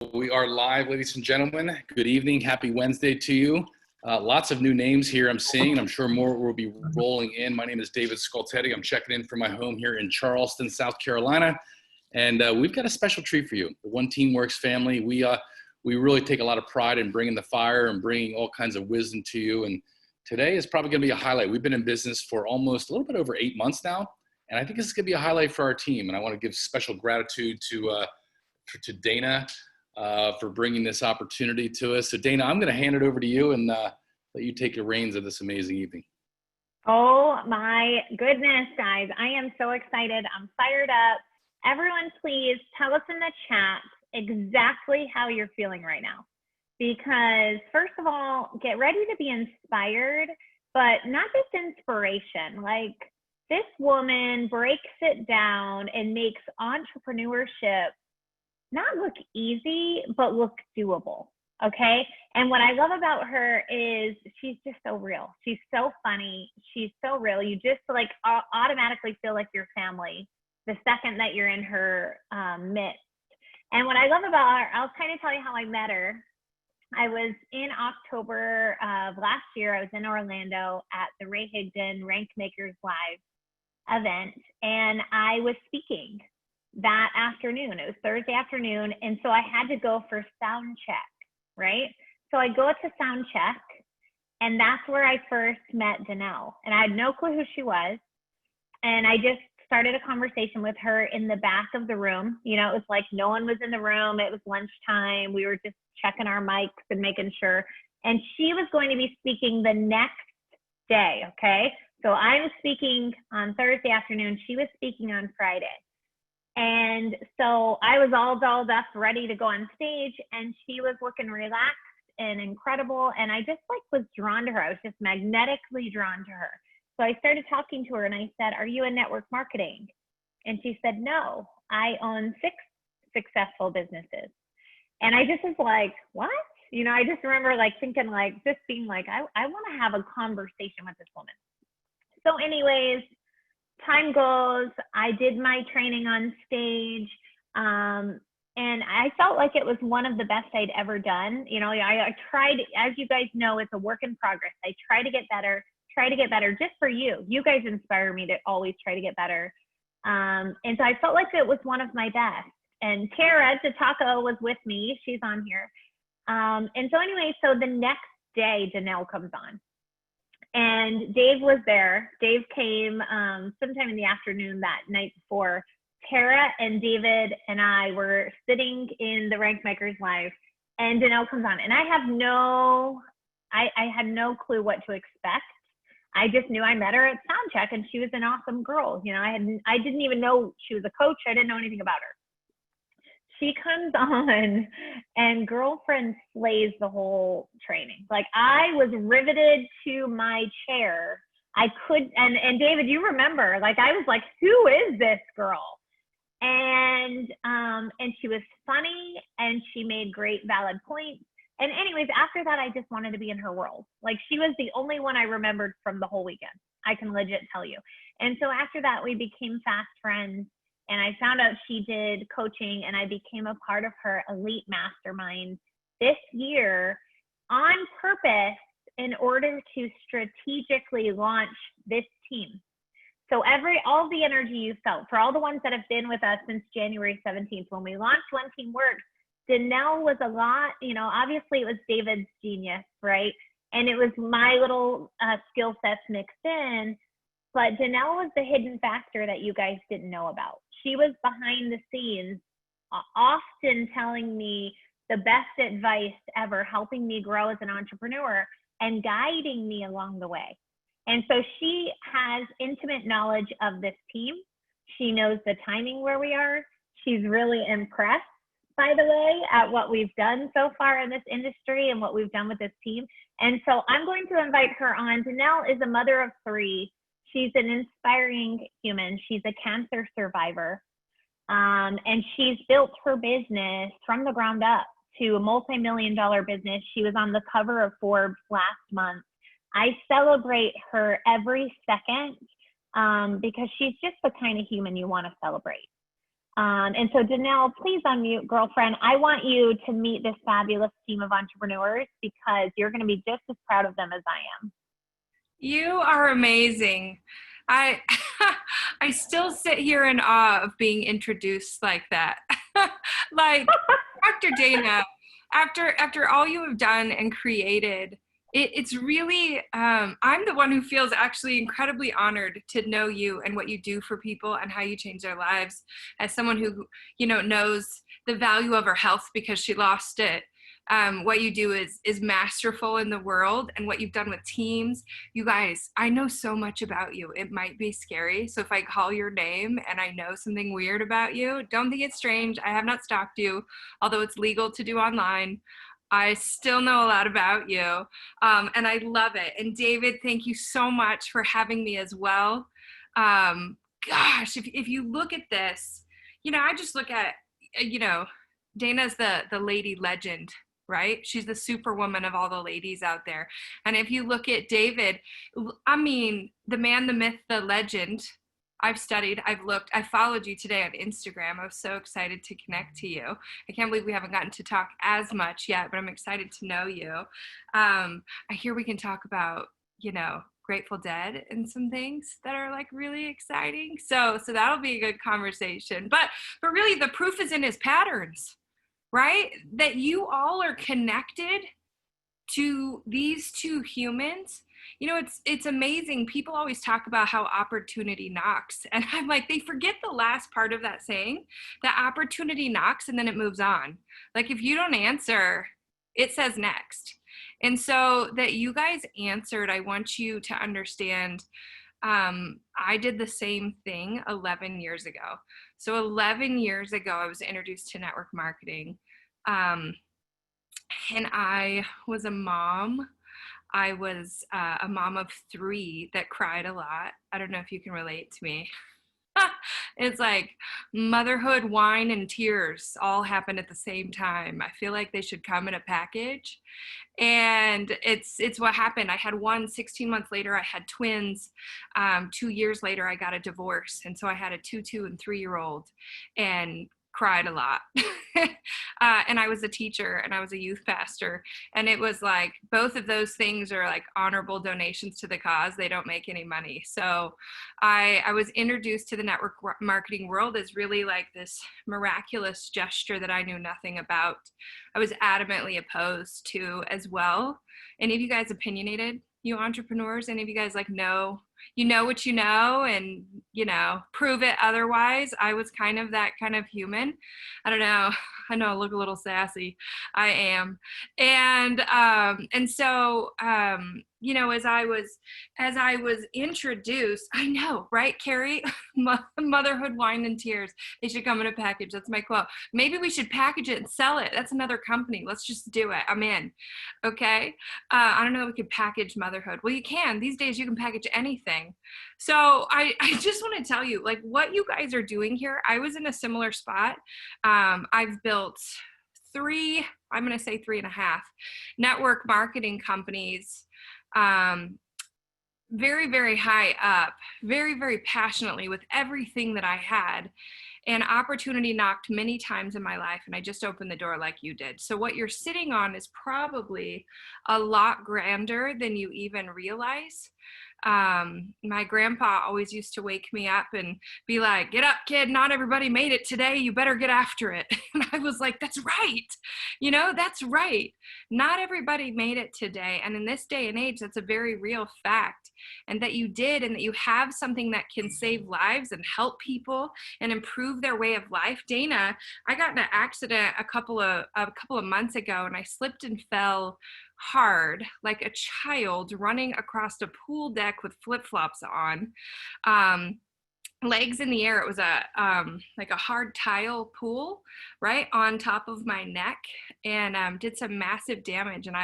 We are live, ladies and gentlemen. Good evening. Happy Wednesday to you. Lots of new names here I'm seeing. I'm sure more will be rolling in. My name is David Scoltetti. I'm checking in from my home here in Charleston, South Carolina. And we've got a special treat for you. The OneTeamWorx family, we really take a lot of pride in bringing the fire and bringing all kinds of wisdom to you. And today is probably going to be a highlight. We've been in business for almost a little bit over 8 months now. And I think this is going to be a highlight for our team. And I want to give special gratitude to Dana for bringing this opportunity to us. So Dana, I'm going to hand it over to you and let you take the reins of this amazing evening. Oh my goodness, guys. I am so excited. I'm fired up. Everyone, please tell us in the chat exactly how you're feeling right now. Because first of all, get ready to be inspired, but not just inspiration. Like, this woman breaks it down and makes entrepreneurship not look easy, but look doable, okay? And what I love about her is she's just so real. She's so funny. She's so real. You just like automatically feel like you're family the second that you're in her midst. And what I love about her, I'll kind of tell you how I met her. I was in October of last year. I was in Orlando at the Ray Higdon Rank Makers Live event, and I was speaking that afternoon. It was Thursday afternoon, and so I had to go for sound check, right? So I go to sound check, and that's where I first met Danelle, and I had no clue who she was, and I just started a conversation with her in the back of the room. You know, it was like no one was in the room. It was lunchtime. We were just checking our mics and making sure, and she was going to be speaking the next day, okay? So I was speaking on Thursday afternoon. She was speaking on Friday. And so I was all dolled up, ready to go on stage, and she was looking relaxed and incredible. And I just like was drawn to her. I was just magnetically drawn to her. So I started talking to her and I said, "Are you in network marketing?" And she said, "No, I own 6 successful businesses." And I just was like, "What?" You know, I just remember like thinking like, just being like, I want to have a conversation with this woman. So anyways, time goes, I did my training on stage, and I felt like it was one of the best I'd ever done. You know, I tried, as you guys know, it's a work in progress. I try to get better just for you. You guys inspire me to always try to get better. And so I felt like it was one of my best. And Tara Tatako was with me. She's on here. And so anyway, so the next day, Danelle comes on. And Dave was there. Dave came sometime in the afternoon that night before. Tara and David and I were sitting in the Rank Makers Live, and Danelle comes on. And I had no clue what to expect. I just knew I met her at soundcheck, and she was an awesome girl. You know, I didn't even know she was a coach. I didn't know anything about her. She comes on and girlfriend slays the whole training. Like, I was riveted to my chair. And David, you remember, like, I was like, who is this girl? And she was funny, and she made great valid points. And anyways, after that, I just wanted to be in her world. Like, she was the only one I remembered from the whole weekend. I can legit tell you. And so after that, we became fast friends. And I found out she did coaching, and I became a part of her elite mastermind this year on purpose in order to strategically launch this team. So all the energy you felt, for all the ones that have been with us since January 17th, when we launched OneTeamWorx, Danelle was a lot, you know, obviously it was David's genius, right? And it was my little skill sets mixed in, but Danelle was the hidden factor that you guys didn't know about. She was behind the scenes, often telling me the best advice ever, helping me grow as an entrepreneur and guiding me along the way. And so she has intimate knowledge of this team. She knows the timing where we are. She's really impressed, by the way, at what we've done so far in this industry and what we've done with this team. And so I'm going to invite her on. Danelle is a mother of 3. She's an inspiring human. She's a cancer survivor. And she's built her business from the ground up to a multi-million-dollar business. She was on the cover of Forbes last month. I celebrate her every second because she's just the kind of human you want to celebrate. And so Danelle, please unmute, girlfriend. I want you to meet this fabulous team of entrepreneurs because you're going to be just as proud of them as I am. You are amazing. I I still sit here in awe of being introduced like that. Like Dr. Dana, after all you have done and created, it's really I'm the one who feels actually incredibly honored to know you and what you do for people and how you change their lives. As someone who knows the value of her health because she lost it. What you do is masterful in the world, and what you've done with teams. You guys, I know so much about you. It might be scary. So if I call your name and I know something weird about you, don't think it's strange. I have not stalked you, although it's legal to do online. I still know a lot about you, and I love it. And David, thank you so much for having me as well. Gosh, if you look at this, I just look at, Dana's the lady legend, right? She's the superwoman of all the ladies out there. And if you look at David, I mean, the man, the myth, the legend. I've studied, I've looked, I followed you today on Instagram. I was so excited to connect to you. I can't believe we haven't gotten to talk as much yet, but I'm excited to know you. I hear we can talk about, Grateful Dead and some things that are like really exciting. So that'll be a good conversation. But really the proof is in his patterns, right? That you all are connected to these two humans. It's amazing. People always talk about how opportunity knocks. And I'm like, they forget the last part of that saying, that opportunity knocks and then it moves on. Like if you don't answer, it says next. And so that you guys answered, I want you to understand, I did the same thing 11 years ago. So 11 years ago, I was introduced to network marketing. And I was a mom. I was a mom of 3 that cried a lot. I don't know if you can relate to me. It's like motherhood, wine, and tears all happened at the same time. I feel like they should come in a package. And it's what happened. I had 16 months later, I had twins. 2 years later, I got a divorce. And so I had a 2, 2, and 3-year-old and cried a lot. And I was a teacher and I was a youth pastor. And it was like, both of those things are like honorable donations to the cause. They don't make any money. So I was introduced to the network marketing world as really like this miraculous gesture that I knew nothing about. I was adamantly opposed to as well. Any of you guys opinionated, you entrepreneurs? Any of you guys like know what you know and, prove it otherwise? I was kind of that kind of human. I don't know. I know I look a little sassy. I am. And so, as I was introduced, I know, right, Carrie? Motherhood, wine, and tears. They should come in a package. That's my quote. Maybe we should package it and sell it. That's another company. Let's just do it. I'm in. Okay. I don't know if we could package motherhood. Well, you can. These days you can package anything. So I just want to tell you, like, what you guys are doing here. I was in a similar spot. I've built 3, I'm going to say 3.5 network marketing companies, very, very high up, very, very passionately with everything that I had. And opportunity knocked many times in my life, and I just opened the door like you did. So what you're sitting on is probably a lot grander than you even realize. My grandpa always used to wake me up and be like, "Get up, kid, not everybody made it today. You better get after it." And I was like, that's right. That's right. Not everybody made it today. And in this day and age, that's a very real fact. And that you did, and that you have something that can save lives and help people and improve their way of life. Dana, I got in an accident a couple of months ago, and I slipped and fell hard like a child running across a pool deck with flip-flops on, legs in the air. It was a like a hard tile pool right on top of my neck, and did some massive damage. And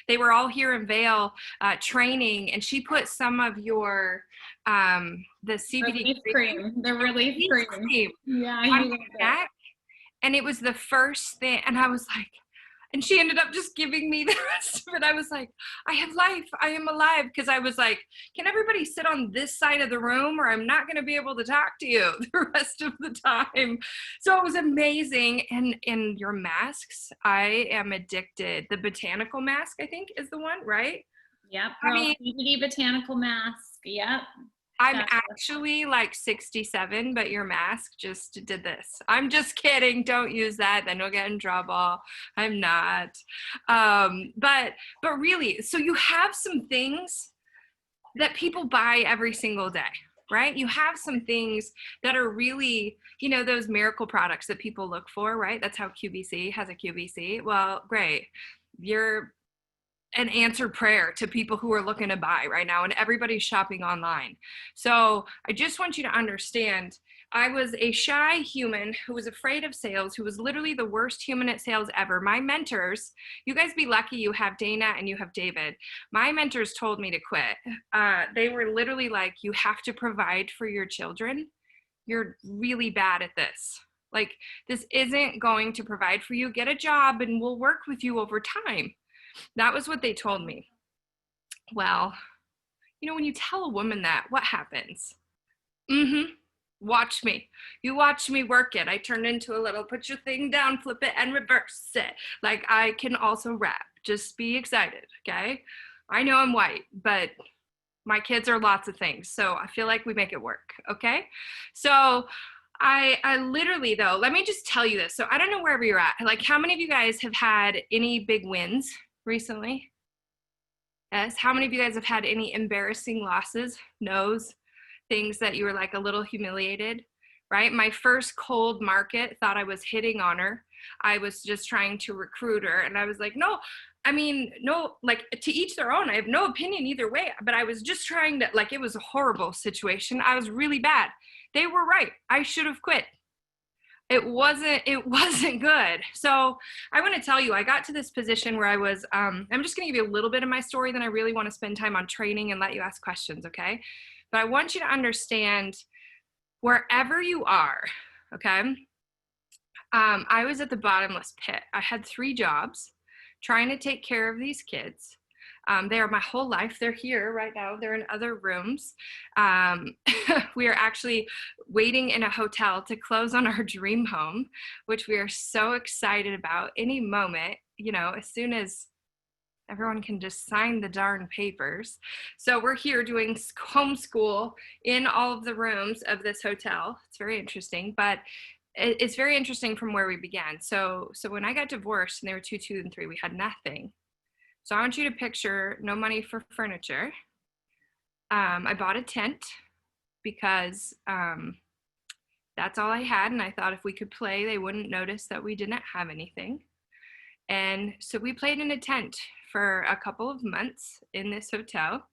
they were all here in Vail training, and she put some of your the CBD the relief cream. Yeah, on my neck, and it was the first thing. And I was like, And she ended up just giving me the rest of it. I was like, I have life. I am alive. Because I was like, can everybody sit on this side of the room or I'm not going to be able to talk to you the rest of the time. So it was amazing. And your masks, I am addicted. The botanical mask, I think, is the one, right? Yep. I mean, CBD botanical mask. Yep. I'm Gotcha. actually like 67, but your mask just did this. I'm just kidding. Don't use that. Then you'll get in trouble. I'm not. But really, so you have some things that people buy every single day, right? You have some things that are really, you know, those miracle products that people look for, right? That's how QVC has a QVC. Well, great. You're an answered prayer to people who are looking to buy right now, and everybody's shopping online. So I just want you to understand, I was a shy human who was afraid of sales, who was literally the worst human at sales ever. My mentors, you guys be lucky you have Dana and you have David. My mentors told me to quit. They were literally like, you have to provide for your children. You're really bad at this. Like, this isn't going to provide for you. Get a job and we'll work with you over time. That was what they told me. Well, you know, when you tell a woman that, what happens? Watch me. You watch me work it. I turn into a little, put your thing down, flip it, and reverse it. Like, I can also rap. Just be excited, okay? I know I'm white, but my kids are lots of things. So I feel like we make it work, okay? So I literally, though, let me just tell you this. So I don't know wherever you're at. Like, how many of you guys have had any big wins recently? Yes. How many of you guys have had any embarrassing losses? No's. Things that you were like a little humiliated, right? My first cold market, thought I was hitting on her. I was just trying to recruit her. And I was like, no, I mean, no, like, to each their own. I have no opinion either way, but I was just trying to, like, it was a horrible situation. I was really bad. They were right. I should have quit. It wasn't good. So I want to tell you, I got to this position where I was, I'm just going to give you a little bit of my story, then I really want to spend time on training and let you ask questions, okay? But I want you to understand, wherever you are, okay? I was at the bottomless pit. I had 3 jobs trying to take care of these kids. They are my whole life. They're here right now. They're in other rooms. We are actually waiting in a hotel to close on our dream home, which we are so excited about. Any moment, you know, as soon as everyone can just sign the darn papers. So we're here doing homeschool in all of the rooms of this hotel. It's very interesting, but it's very interesting from where we began. So when I got divorced and they were 2, 2, and 3, we had nothing. So I want you to picture no money for furniture. I bought a tent because that's all I had. And I thought if we could play, they wouldn't notice that we didn't have anything. And so we played in a tent for a couple of months in this hotel,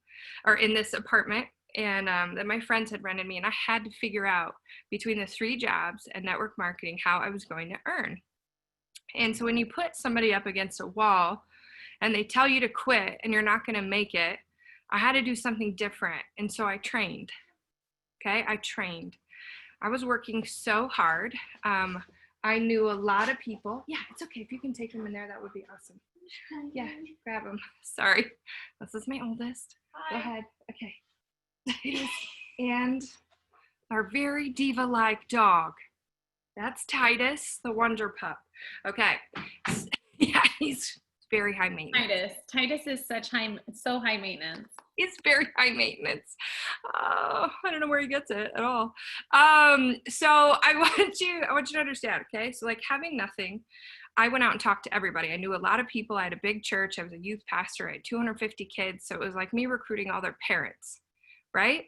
or in this apartment, and that my friends had rented me. And I had to figure out, between the 3 jobs and network marketing, how I was going to earn. And so when you put somebody up against a wall and they tell you to quit and you're not going to make it, I had to do something different. And so I trained. Okay, I trained. I was working so hard. I knew a lot of people. Yeah, it's okay. If you can take them in there, that would be awesome. Yeah, grab them. Sorry. This is my oldest. Go ahead. Okay. And our very diva-like dog. That's Titus, the Wonder Pup. Okay. Yeah, he's very high maintenance. Titus is so high maintenance. He's very high maintenance. Oh, I don't know where he gets it at all. So I want you to understand, okay? So, like, having nothing, I went out and talked to everybody. I knew a lot of people. I had a big church. I was a youth pastor. I had 250 kids. So it was like me recruiting all their parents, right?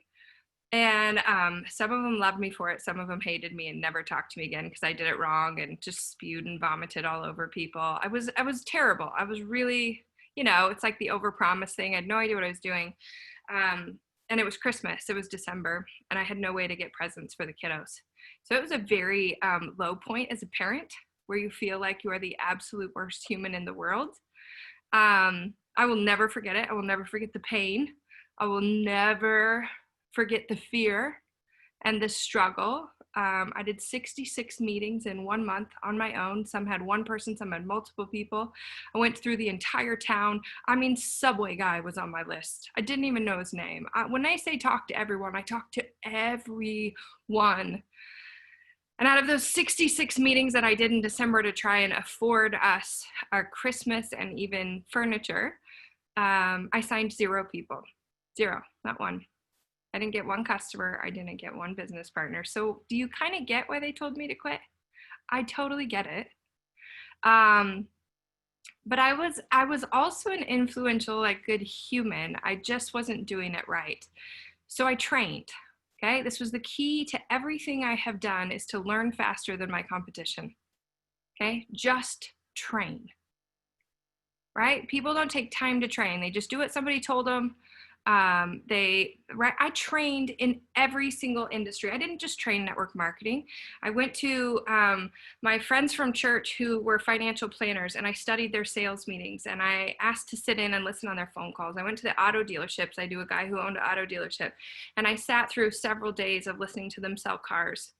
And some of them loved me for it. Some of them hated me and never talked to me again because I did it wrong and just spewed and vomited all over people. I was terrible. I was really, you know, it's like the overpromise thing. I had no idea what I was doing. And it was Christmas. It was December, and I had no way to get presents for the kiddos. So it was a very low point as a parent, where you feel like you are the absolute worst human in the world. I will never forget it. I will never forget the pain. I will never forget the fear and the struggle. I did 66 meetings in 1 month on my own. Some had one person, some had multiple people. I went through the entire town. I mean, Subway guy was on my list. I didn't even know his name. When I say talk to everyone, I talked to everyone. And out of those 66 meetings that I did in December to try and afford us our Christmas and even furniture, I signed 0 people. 0, not one. I didn't get one customer. I didn't get one business partner. So do you kind of get why they told me to quit? I totally get it. But I was also an influential, like, good human. I just wasn't doing it right. So I trained. Okay, this was the key to everything I have done, is to learn faster than my competition. Okay, just train. Right? People don't take time to train. They just do what somebody told them. I trained in every single industry. I didn't just train network marketing. I went to my friends from church who were financial planners, and I studied their sales meetings, and I asked to sit in and listen on their phone calls. I went to the auto dealerships. I knew a guy who owned an auto dealership, and I sat through several days of listening to them sell cars.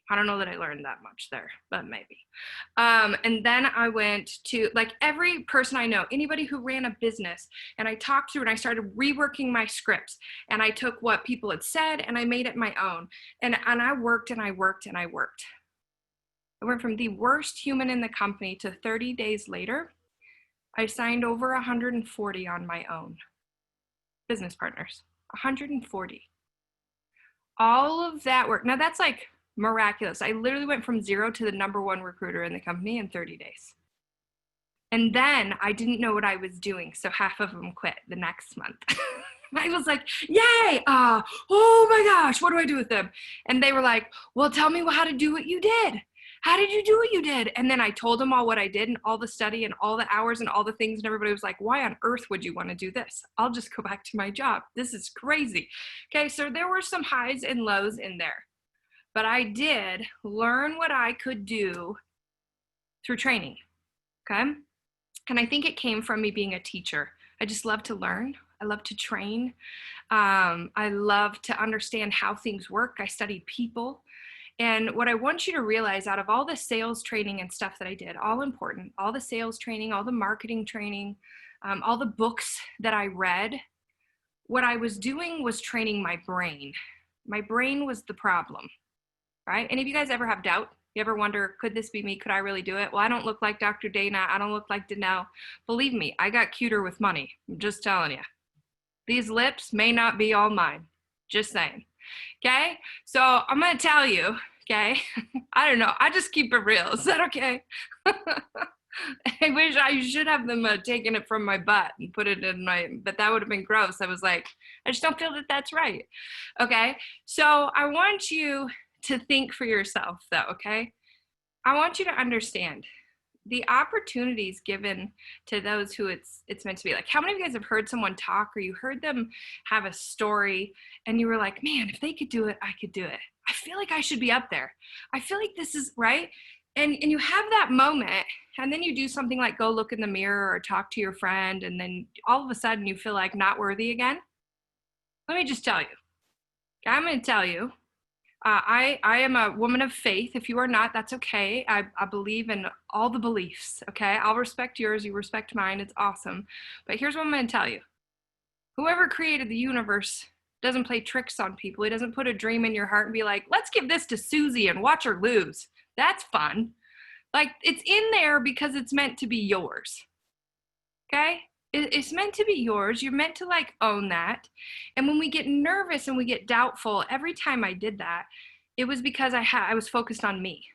I don't know that I learned that much there, but maybe. And then I went to, like, every person I know, anybody who ran a business, and I talked through and I started reworking my scripts, and I took what people had said and I made it my own. And I worked and I worked and I worked. I went from the worst human in the company to 30 days later, I signed over 140 on my own. Business partners, 140. All of that work. Now that's like miraculous. I literally went from 0 to the #1 recruiter in the company in 30 days. And then I didn't know what I was doing. So half of them quit the next month. I was like, yay, oh my gosh, what do I do with them? And they were like, well, tell me how to do what you did. How did you do what you did? And then I told them all what I did and all the study and all the hours and all the things. And everybody was like, why on earth would you want to do this? I'll just go back to my job. This is crazy. Okay, so there were some highs and lows in there. But I did learn what I could do through training, okay? And I think it came from me being a teacher. I just love to learn. I love to train. I love to understand how things work. I studied people. And what I want you to realize, out of all the sales training and stuff that I did, all important, all the sales training, all the marketing training, all the books that I read, what I was doing was training my brain. My brain was the problem. Right? Any of you guys ever have doubt? You ever wonder, could this be me? Could I really do it? Well, I don't look like Dr. Dana. I don't look like Danelle. Believe me, I got cuter with money. I'm just telling you. These lips may not be all mine. Just saying. Okay? So I'm going to tell you, okay? I don't know. I just keep it real. Is that okay? I wish I should have them taken it from my butt and put it in my, but that would have been gross. I was like, I just don't feel that that's right. Okay? So I want you to think for yourself, though, okay? I want you to understand the opportunities given to those who it's meant to be. Like, how many of you guys have heard someone talk, or you heard them have a story and you were like, man, if they could do it, I could do it. I feel like I should be up there. I feel like this is right. And you have that moment, and then you do something like go look in the mirror or talk to your friend, and then all of a sudden you feel like not worthy again. Let me just tell you. I'm going to tell you. I am a woman of faith. If you are not, that's okay. I believe in all the beliefs, okay? I'll respect yours. You respect mine. It's awesome. But here's what I'm going to tell you. Whoever created the universe doesn't play tricks on people. He doesn't put a dream in your heart and be like, let's give this to Susie and watch her lose. That's fun. Like, it's in there because it's meant to be yours, okay? It's meant to be yours. You're meant to, like, own that. And when we get nervous and we get doubtful, every time I did that, it was because I was focused on me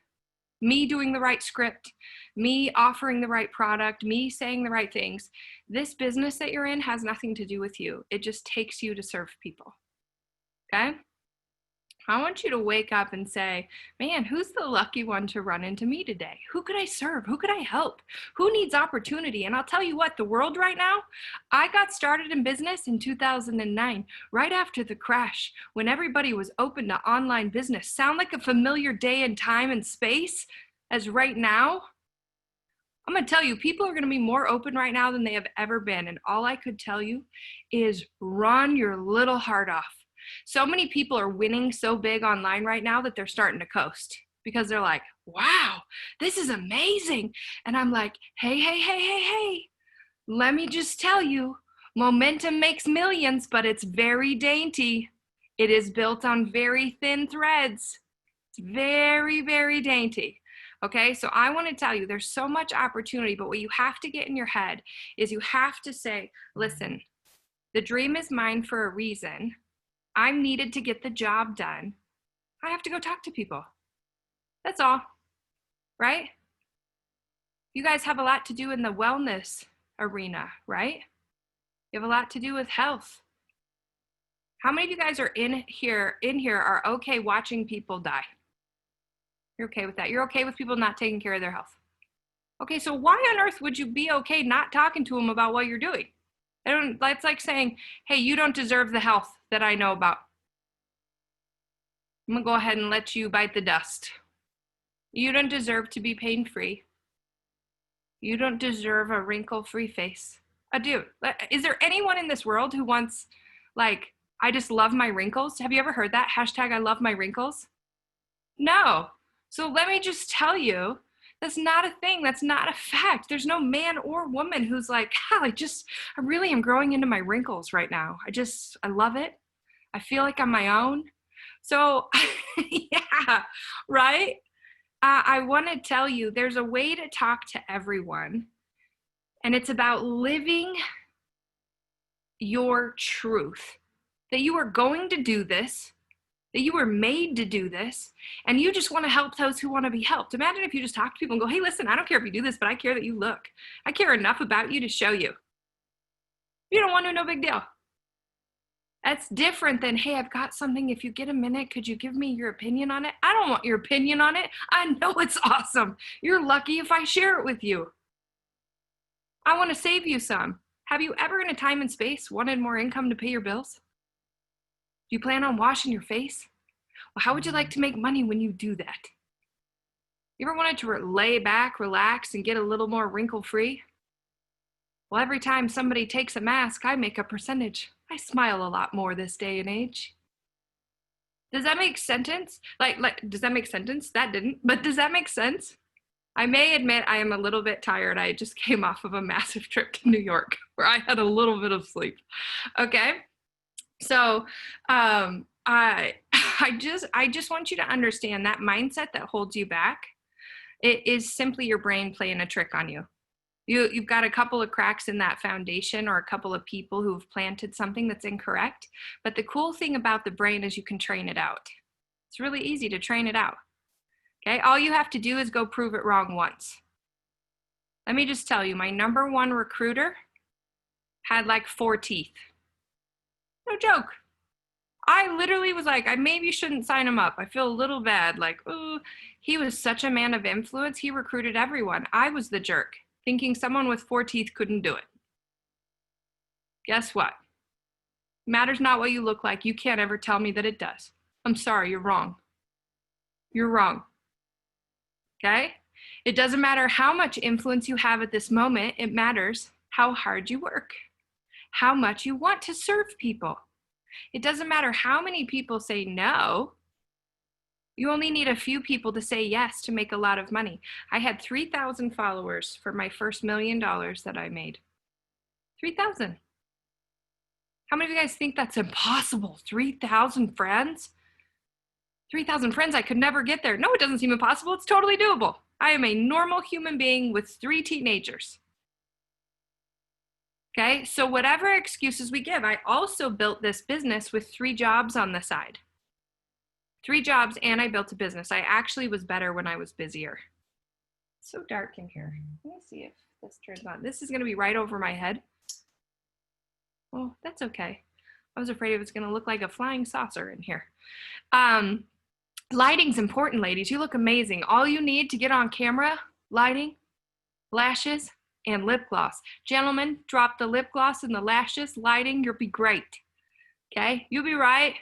doing the right script, me offering the right product, me saying the right things. This business that you're in has nothing to do with you. It just takes you to serve people. Okay? I want you to wake up and say, man, who's the lucky one to run into me today? Who could I serve? Who could I help? Who needs opportunity? And I'll tell you what, the world right now, I got started in business in 2009, right after the crash, when everybody was open to online business. Sound like a familiar day and time and space as right now? I'm going to tell you, people are going to be more open right now than they have ever been. And all I could tell you is run your little heart off. So many people are winning so big online right now that they're starting to coast because they're like, wow, this is amazing. And I'm like, hey, let me just tell you, momentum makes millions, but it's very dainty. It is built on very thin threads. It's very, very dainty. Okay, so I want to tell you there's so much opportunity, but what you have to get in your head is you have to say, listen, the dream is mine for a reason. I'm needed to get the job done. I have to go talk to people. That's all, right? You guys have a lot to do in the wellness arena, right? You have a lot to do with health. How many of you guys are in here are okay watching people die? You're okay with that. You're okay with people not taking care of their health. Okay, so why on earth would you be okay not talking to them about what you're doing? That's like saying, hey, you don't deserve the health that I know about. I'm gonna go ahead and let you bite the dust. You don't deserve to be pain-free. You don't deserve a wrinkle-free face. Dude, is there anyone in this world who wants, like, I just love my wrinkles? Have you ever heard that? Hashtag I love my wrinkles? No. So let me just tell you, that's not a thing. That's not a fact. There's no man or woman who's like, I really am growing into my wrinkles right now. I love it. I feel like I'm my own. So yeah, right? I want to tell you, there's a way to talk to everyone, and it's about living your truth, that you are going to do this, that you were made to do this, and you just want to help those who want to be helped. Imagine if you just talk to people and go, hey, listen, I don't care if you do this, but I care that you look. I care enough about you to show you. If you don't want to, no big deal. That's different than, hey, I've got something. If you get a minute, could you give me your opinion on it? I don't want your opinion on it. I know it's awesome. You're lucky if I share it with you. I want to save you some. Have you ever in a time and space wanted more income to pay your bills? Do you plan on washing your face? Well, how would you like to make money when you do that? You ever wanted to lay back, relax, and get a little more wrinkle-free? Well, every time somebody takes a mask, I make a percentage. I smile a lot more this day and age. Does that make sentence? Does that make sentence? That didn't, but does that make sense? I may admit I am a little bit tired. I just came off of a massive trip to New York where I had a little bit of sleep. Okay. So I just want you to understand that mindset that holds you back, it is simply your brain playing a trick on you. You've got a couple of cracks in that foundation or a couple of people who've planted something that's incorrect. But the cool thing about the brain is you can train it out. It's really easy to train it out. Okay, all you have to do is go prove it wrong once. Let me just tell you, my number one recruiter had like 4 teeth. No joke. I literally was like, I maybe shouldn't sign him up. I feel a little bad. Like, ooh, he was such a man of influence. He recruited everyone. I was the jerk, thinking someone with 4 teeth couldn't do it. Guess what? Matters not what you look like. You can't ever tell me that it does. I'm sorry, you're wrong. You're wrong. Okay? It doesn't matter how much influence you have at this moment. It matters how hard you work, how much you want to serve people. It doesn't matter how many people say no. You only need a few people to say yes to make a lot of money. I had 3,000 followers for my first $1 million that I made. 3,000. How many of you guys think that's impossible? 3,000 friends? 3,000 friends, I could never get there. No, it doesn't seem impossible. It's totally doable. I am a normal human being with 3 teenagers. Okay, so whatever excuses we give, I also built this business with 3 jobs on the side. 3 jobs, and I built a business. I actually was better when I was busier. It's so dark in here. Let me see if this turns on. This is gonna be right over my head. Well, that's okay. I was afraid it was gonna look like a flying saucer in here. Lighting's important, ladies. You look amazing. All you need to get on camera, lighting, lashes, and lip gloss. Gentlemen, drop the lip gloss and the lashes, lighting, you'll be great. Okay, you'll be right.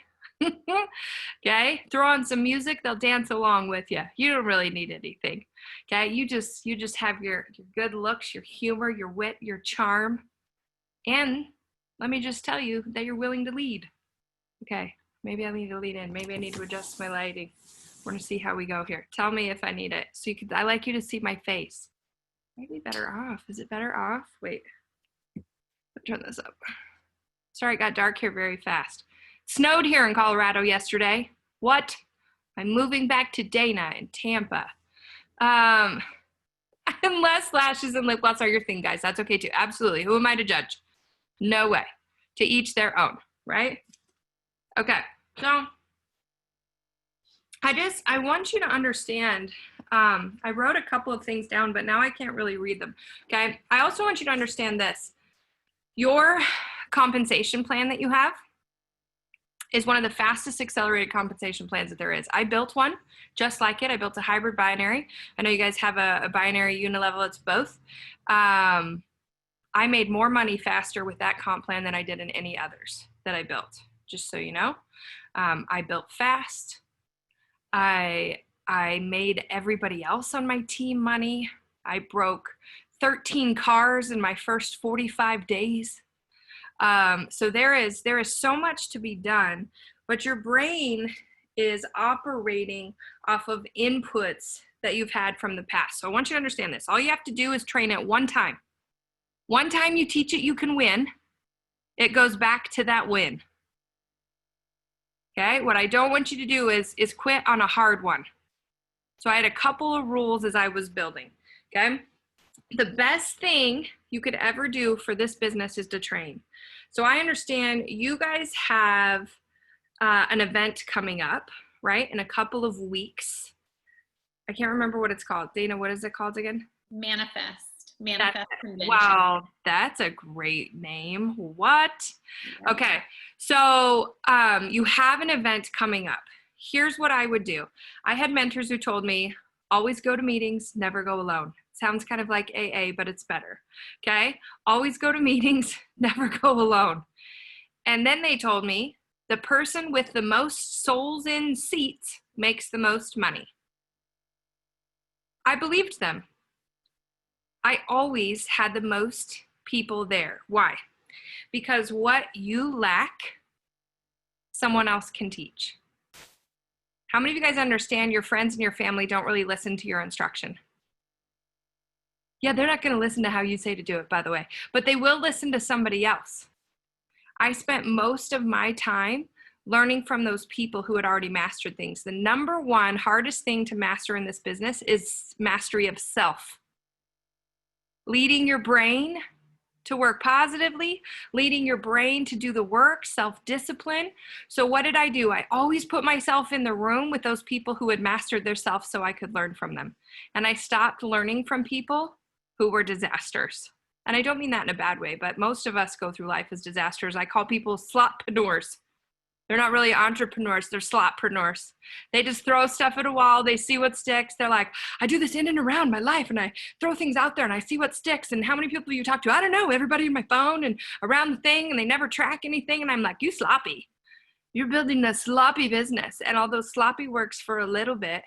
Okay, throw on some music, they'll dance along with you. You don't really need anything. Okay, you just have your good looks, your humor, your wit, your charm, and let me just tell you that you're willing to lead. Okay, Maybe I need to lead in. Maybe I need to adjust my lighting. We're gonna see how we go here. Tell me if I need it. So you could, I like you to see my face. Maybe better off. Is it better off? Wait, turn this up. Sorry, it got dark here very fast. Snowed here in Colorado yesterday. What? I'm moving back to Dana in Tampa. Unless lashes and lip gloss are your thing, guys. That's okay too. Absolutely. Who am I to judge? No way. To each their own, right? Okay. So I want you to understand, I wrote a couple of things down, but now I can't really read them. Okay. I also want you to understand this. Your compensation plan that you have is one of the fastest accelerated compensation plans that there is. I built one just like it. I built a hybrid binary. I know you guys have a binary unilevel. It's both. I made more money faster with that comp plan than I did in any others that I built, just so you know. I built fast. I made everybody else on my team money. I broke 13 cars in my first 45 days. So there is so much to be done, but your brain is operating off of inputs that you've had from the past. So I want you to understand this. All you have to do is train it one time. One time you teach it, you can win. It goes back to that win. Okay, what I don't want you to do is quit on a hard one. So I had a couple of rules as I was building, okay? The best thing you could ever do for this business is to train. So I understand you guys have an event coming up, right? In a couple of weeks. I can't remember what it's called. Dana, what is it called again? Manifest Convention. Wow, that's a great name. What? Yeah. Okay, so you have an event coming up. Here's what I would do. I had mentors who told me, always go to meetings, never go alone. Sounds kind of like AA, but it's better. Okay, always go to meetings, never go alone. And then they told me, the person with the most souls in seats makes the most money. I believed them. I always had the most people there. Why? Because what you lack, someone else can teach. How many of you guys understand your friends and your family don't really listen to your instruction? Yeah, they're not going to listen to how you say to do it, by the way, but they will listen to somebody else. I spent most of my time learning from those people who had already mastered things. The number one hardest thing to master in this business is mastery of self. Leading your brain to work positively, leading your brain to do the work, self-discipline. So what did I do? I always put myself in the room with those people who had mastered their self so I could learn from them. And I stopped learning from people who were disasters. And I don't mean that in a bad way, but most of us go through life as disasters. I call people slotpreneurs. They're not really entrepreneurs, they're slotpreneurs. They just throw stuff at a wall, they see what sticks. They're like, I do this in and around my life and I throw things out there and I see what sticks. And how many people do you talk to? I don't know, everybody in my phone and around the thing, and they never track anything. And I'm like, you sloppy. You're building a sloppy business. And although sloppy works for a little bit,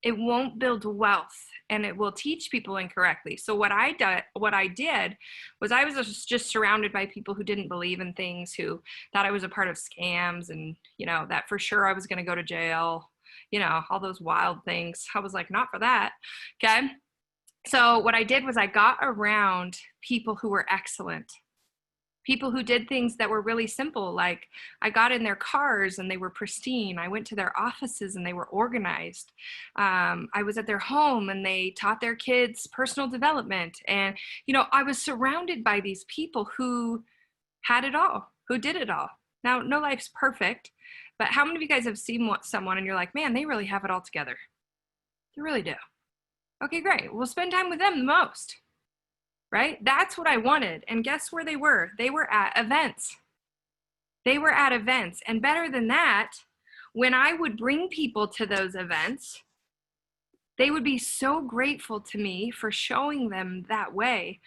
it won't build wealth and it will teach people incorrectly. So what I did was I was just surrounded by people who didn't believe in things, who thought I was a part of scams and, you know, that for sure I was going to go to jail, you know, all those wild things. I was like, not for that. Okay. So what I did was I got around people who were excellent. People who did things that were really simple, like I got in their cars and they were pristine. I went to their offices and they were organized. I was at their home and they taught their kids personal development. And, you know, I was surrounded by these people who had it all, who did it all. Now, no life's perfect, but how many of you guys have seen someone and you're like, man, they really have it all together? They really do. Okay, great. We'll spend time with them the most. Right? That's what I wanted. And guess where they were? They were at events. They were at events. And better than that, when I would bring people to those events, they would be so grateful to me for showing them that way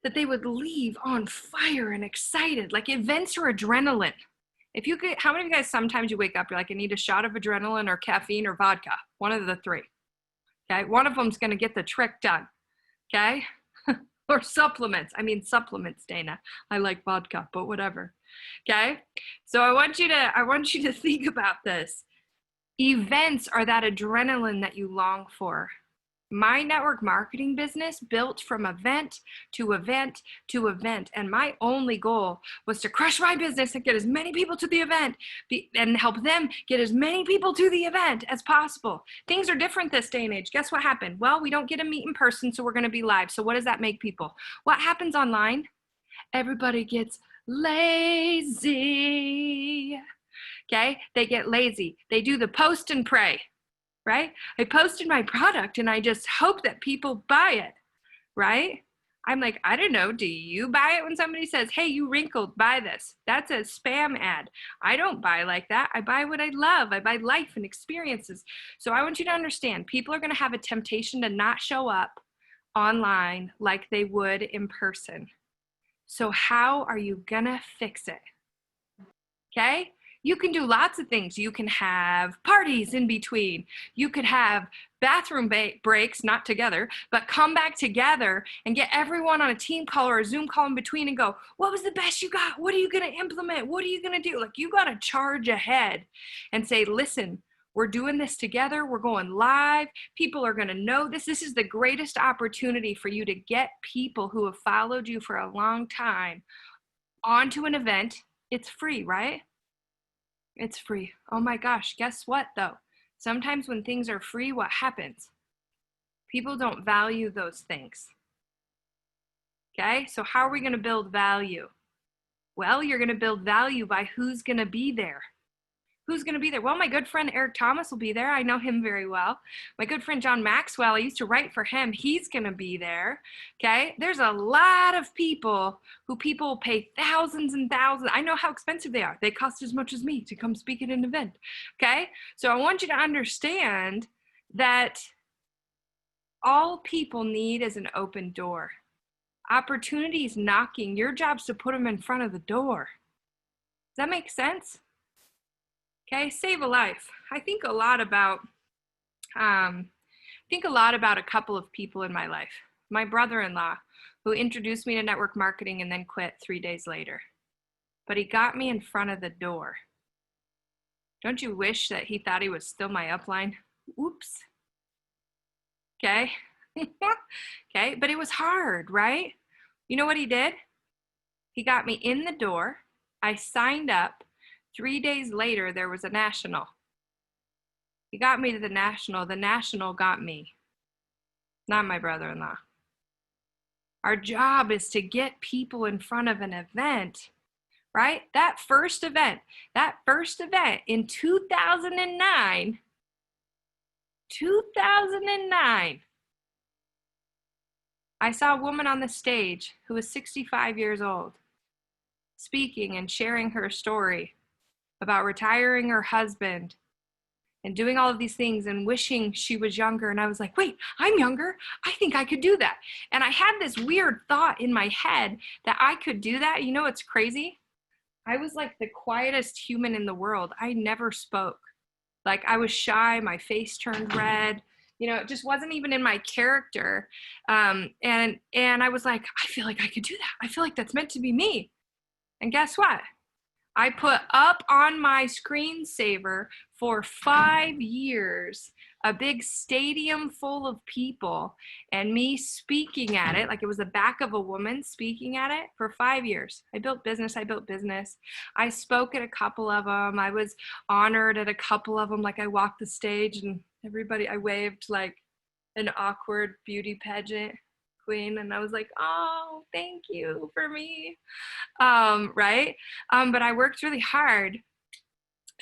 that they would leave on fire and excited. Like, events are adrenaline. If you get, how many of you guys sometimes you wake up, you're like, I need a shot of adrenaline or caffeine or vodka? One of the three. Okay. One of them's going to get the trick done. Okay. or supplements. I mean supplements, Dana. I like vodka, but whatever. Okay? So I want you to think about this. Events are that adrenaline that you long for. My network marketing business built from event to event to event. And my only goal was to crush my business and get as many people to the event and help them get as many people to the event as possible. Things are different this day and age. Guess what happened? Well, we don't get to meet in person, so we're going to be live. So what does that make people? What happens online? Everybody gets lazy. Okay? They get lazy. They do the post and pray. Right? I posted my product and I just hope that people buy it, right? I'm like, I don't know, do you buy it when somebody says, hey, you wrinkled, buy this? That's a spam ad. I don't buy like that. I buy what I love. I buy life and experiences. So I want you to understand, people are going to have a temptation to not show up online like they would in person. So how are you going to fix it? Okay? You can do lots of things. You can have parties in between. You could have bathroom breaks, not together, but come back together and get everyone on a team call or a Zoom call in between and go, what was the best you got? What are you going to implement? What are you going to do? Like, you got to charge ahead and say, listen, we're doing this together. We're going live. People are going to know this. This is the greatest opportunity for you to get people who have followed you for a long time onto an event. It's free, right? It's free. Oh my gosh, guess what though? Sometimes when things are free, what happens? People don't value those things. Okay, so how are we going to build value? Well, you're going to build value by who's going to be there. Who's going to be there? Well, my good friend Eric Thomas will be there. I know him very well. My good friend John Maxwell, I used to write for him. He's going to be there. Okay. There's a lot of people who people pay thousands and thousands. I know how expensive they are. They cost as much as me to come speak at an event. Okay. So I want you to understand that all people need is an open door. Opportunities knocking. Your job's to put them in front of the door. Does that make sense? Okay, save a life. I think a lot about a couple of people in my life. My brother-in-law, who introduced me to network marketing and then quit 3 days later. But he got me in front of the door. Don't you wish that he thought he was still my upline? Oops. Okay. Okay, but it was hard, right? You know what he did? He got me in the door. I signed up. 3 days later, there was a national. He got me to the national. The national got me, not my brother-in-law. Our job is to get people in front of an event, right? That first event in 2009, I saw a woman on the stage who was 65 years old, speaking and sharing her story about retiring her husband and doing all of these things and wishing she was younger. And I was like, wait, I'm younger. I think I could do that. And I had this weird thought in my head that I could do that. You know what's crazy? I was like the quietest human in the world. I never spoke. Like, I was shy. My face turned red. You know, it just wasn't even in my character. And I was like, I feel like I could do that. I feel like that's meant to be me. And guess what? I put up on my screensaver for 5 years a big stadium full of people and me speaking at it, like it was the back of a woman speaking at it for 5 years. I built business. I spoke at a couple of them. I was honored at a couple of them. Like, I walked the stage and everybody, I waved like an awkward beauty pageant queen. And I was like, oh, thank you for me. Right? But I worked really hard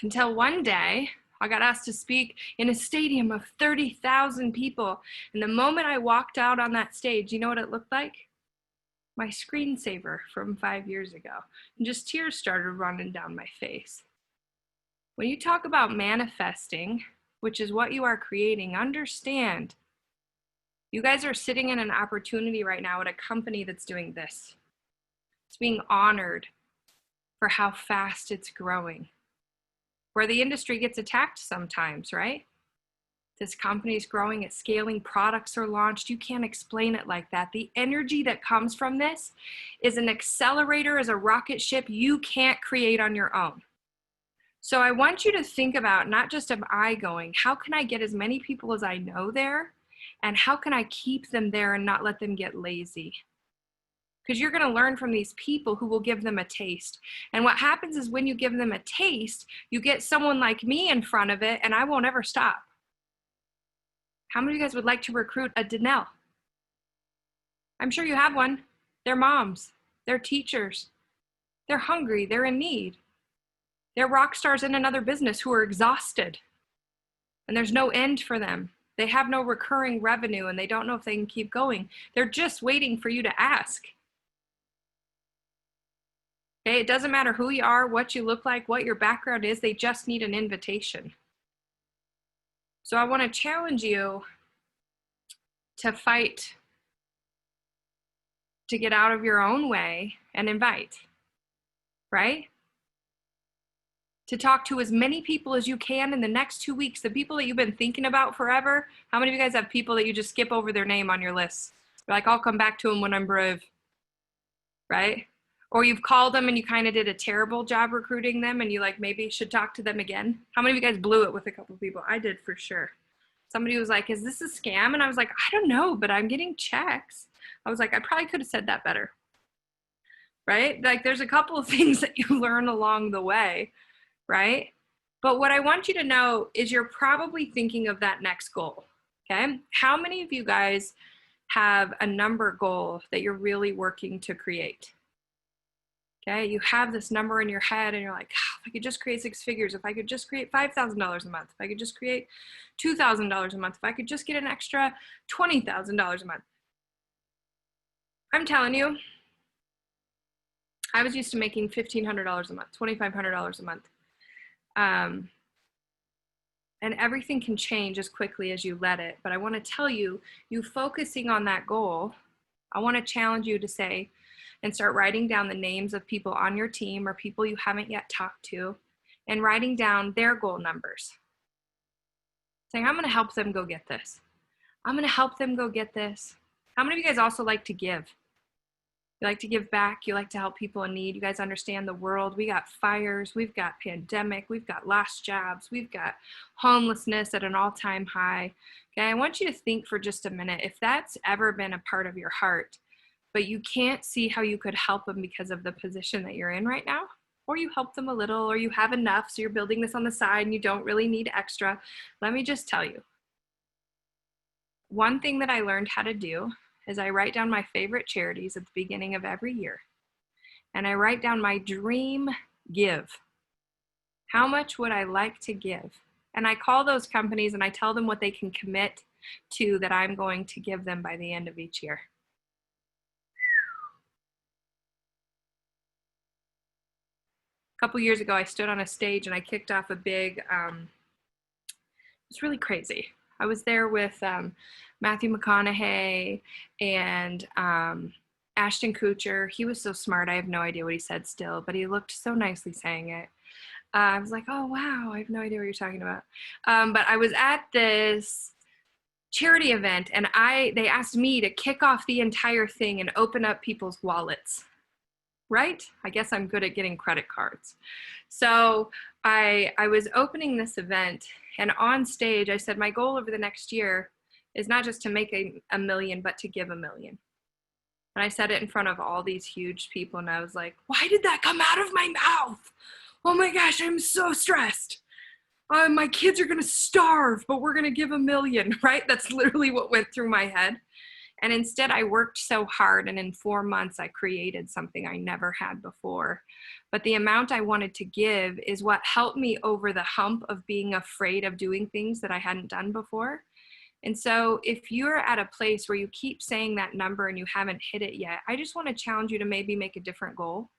until one day I got asked to speak in a stadium of 30,000 people. And the moment I walked out on that stage, you know what it looked like? My screensaver from 5 years ago. And just tears started running down my face. When you talk about manifesting, which is what you are creating, understand you guys are sitting in an opportunity right now at a company that's doing this. It's being honored for how fast it's growing. Where the industry gets attacked sometimes, right? This company is growing, it's scaling, products are launched. You can't explain it like that. The energy that comes from this is an accelerator, is a rocket ship you can't create on your own. So I want you to think about, not just am I going, how can I get as many people as I know there? And how can I keep them there and not let them get lazy? Because you're going to learn from these people who will give them a taste. And what happens is when you give them a taste, you get someone like me in front of it, and I won't ever stop. How many of you guys would like to recruit a Danelle? I'm sure you have one. They're moms. They're teachers. They're hungry. They're in need. They're rock stars in another business who are exhausted. And there's no end for them. They have no recurring revenue, and they don't know if they can keep going. They're just waiting for you to ask. Okay, it doesn't matter who you are, what you look like, what your background is. They just need an invitation. So I want to challenge you to fight to get out of your own way and invite, right? To talk to as many people as you can in the next 2 weeks, the people that you've been thinking about forever. How many of you guys have people that you just skip over their name on your list? You're like, I'll come back to them when I'm brave, right? Or you've called them and you kind of did a terrible job recruiting them and you like maybe should talk to them again. How many of you guys blew it with a couple of people? I did for sure. Somebody was like, is this a scam? And I was like, I don't know, but I'm getting checks. I was like, I probably could have said that better, right? Like there's a couple of things that you learn along the way, right? But what I want you to know is you're probably thinking of that next goal, okay? How many of you guys have a number goal that you're really working to create? Okay, you have this number in your head and you're like, oh, if I could just create 6 figures, if I could just create $5,000 a month, if I could just create $2,000 a month, if I could just get an extra $20,000 a month. I'm telling you, I was used to making $1,500 a month, $2,500 a month. And everything can change as quickly as you let it. But I want to tell you, you focusing on that goal, I want to challenge you to say, and start writing down the names of people on your team or people you haven't yet talked to and writing down their goal numbers. Saying, I'm going to help them go get this. I'm going to help them go get this. How many of you guys also like to give? You like to give back. You like to help people in need. You guys understand the world. We got fires. We've got pandemic. We've got lost jobs. We've got homelessness at an all-time high. Okay, I want you to think for just a minute. If that's ever been a part of your heart, but you can't see how you could help them because of the position that you're in right now, or you help them a little, or you have enough, so you're building this on the side and you don't really need extra. Let me just tell you, one thing that I learned how to do is I write down my favorite charities at the beginning of every year, and I write down my dream give. How much would I like to give? And I call those companies and I tell them what they can commit to that I'm going to give them by the end of each year. A couple years ago, I stood on a stage and I kicked off a big, it's really crazy. I was there with Matthew McConaughey and Ashton Kutcher. He was so smart. I have no idea what he said still, but he looked so nicely saying it. I was like, oh, wow, I have no idea what you're talking about. But I was at this charity event and they asked me to kick off the entire thing and open up people's wallets. Right? I guess I'm good at getting credit cards. So I was opening this event, and on stage I said my goal over the next year is not just to make a million, but to give $1 million. And I said it in front of all these huge people, and I was like, why did that come out of my mouth? Oh my gosh, I'm so stressed. My kids are gonna starve, but we're gonna give $1 million, right? That's literally what went through my head. And instead I worked so hard, and in 4 months I created something I never had before. But the amount I wanted to give is what helped me over the hump of being afraid of doing things that I hadn't done before. And so if you're at a place where you keep saying that number and you haven't hit it yet, I just want to challenge you to maybe make a different goal.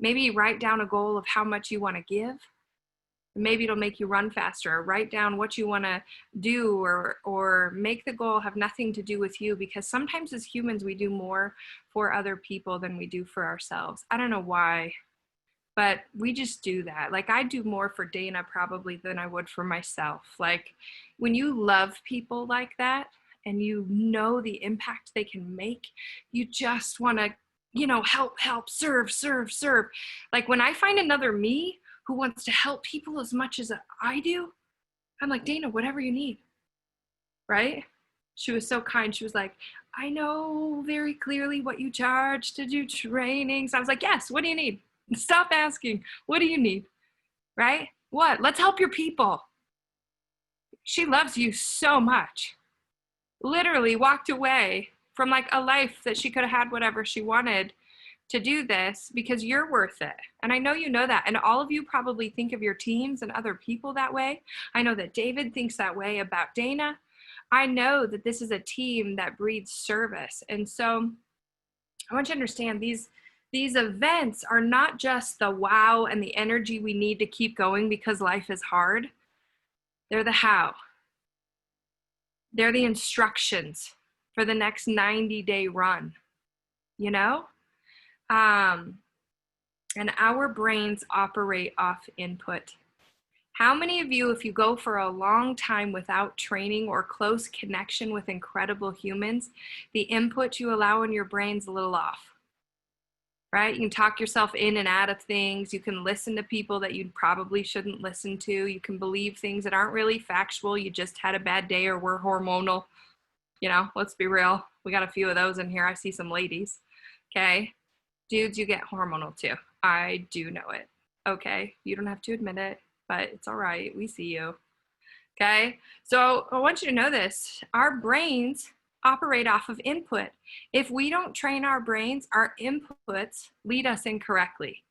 Maybe write down a goal of how much you want to give. Maybe it'll make you run faster, or write down what you want to do, or make the goal have nothing to do with you, because sometimes as humans we do more for other people than we do for ourselves. I don't know why, but we just do that. Like, I do more for Dana probably than I would for myself. Like, when you love people like that and you know the impact they can make, you just want to, you know, help, serve. Like, when I find another me who wants to help people as much as I do, I'm like, Dana, whatever you need, right? She was so kind. She was like, I know very clearly what you charge to do trainings. I was like, yes, what do you need? Stop asking. What do you need? Right? What? Let's help your people. She loves you so much. Literally walked away from like a life that she could have had whatever she wanted to do this because you're worth it. And I know you know that. And all of you probably think of your teams and other people that way. I know that David thinks that way about Dana. I know that this is a team that breeds service. And so I want you to understand these events are not just the wow and the energy we need to keep going because life is hard. They're the how. They're the instructions for the next 90-day run, you know? And our brains operate off input. How many of you, if you go for a long time without training or close connection with incredible humans, the input you allow in your brain's a little off, right? You can talk yourself in and out of things. You can listen to people that you probably shouldn't listen to. You can believe things that aren't really factual. You just had a bad day or were hormonal. You know, let's be real. We got a few of those in here. I see some ladies, okay? Dudes, you get hormonal too. I do know it, okay? You don't have to admit it, but it's all right. We see you, okay? So I want you to know this. Our brains operate off of input. If we don't train our brains, our inputs lead us incorrectly,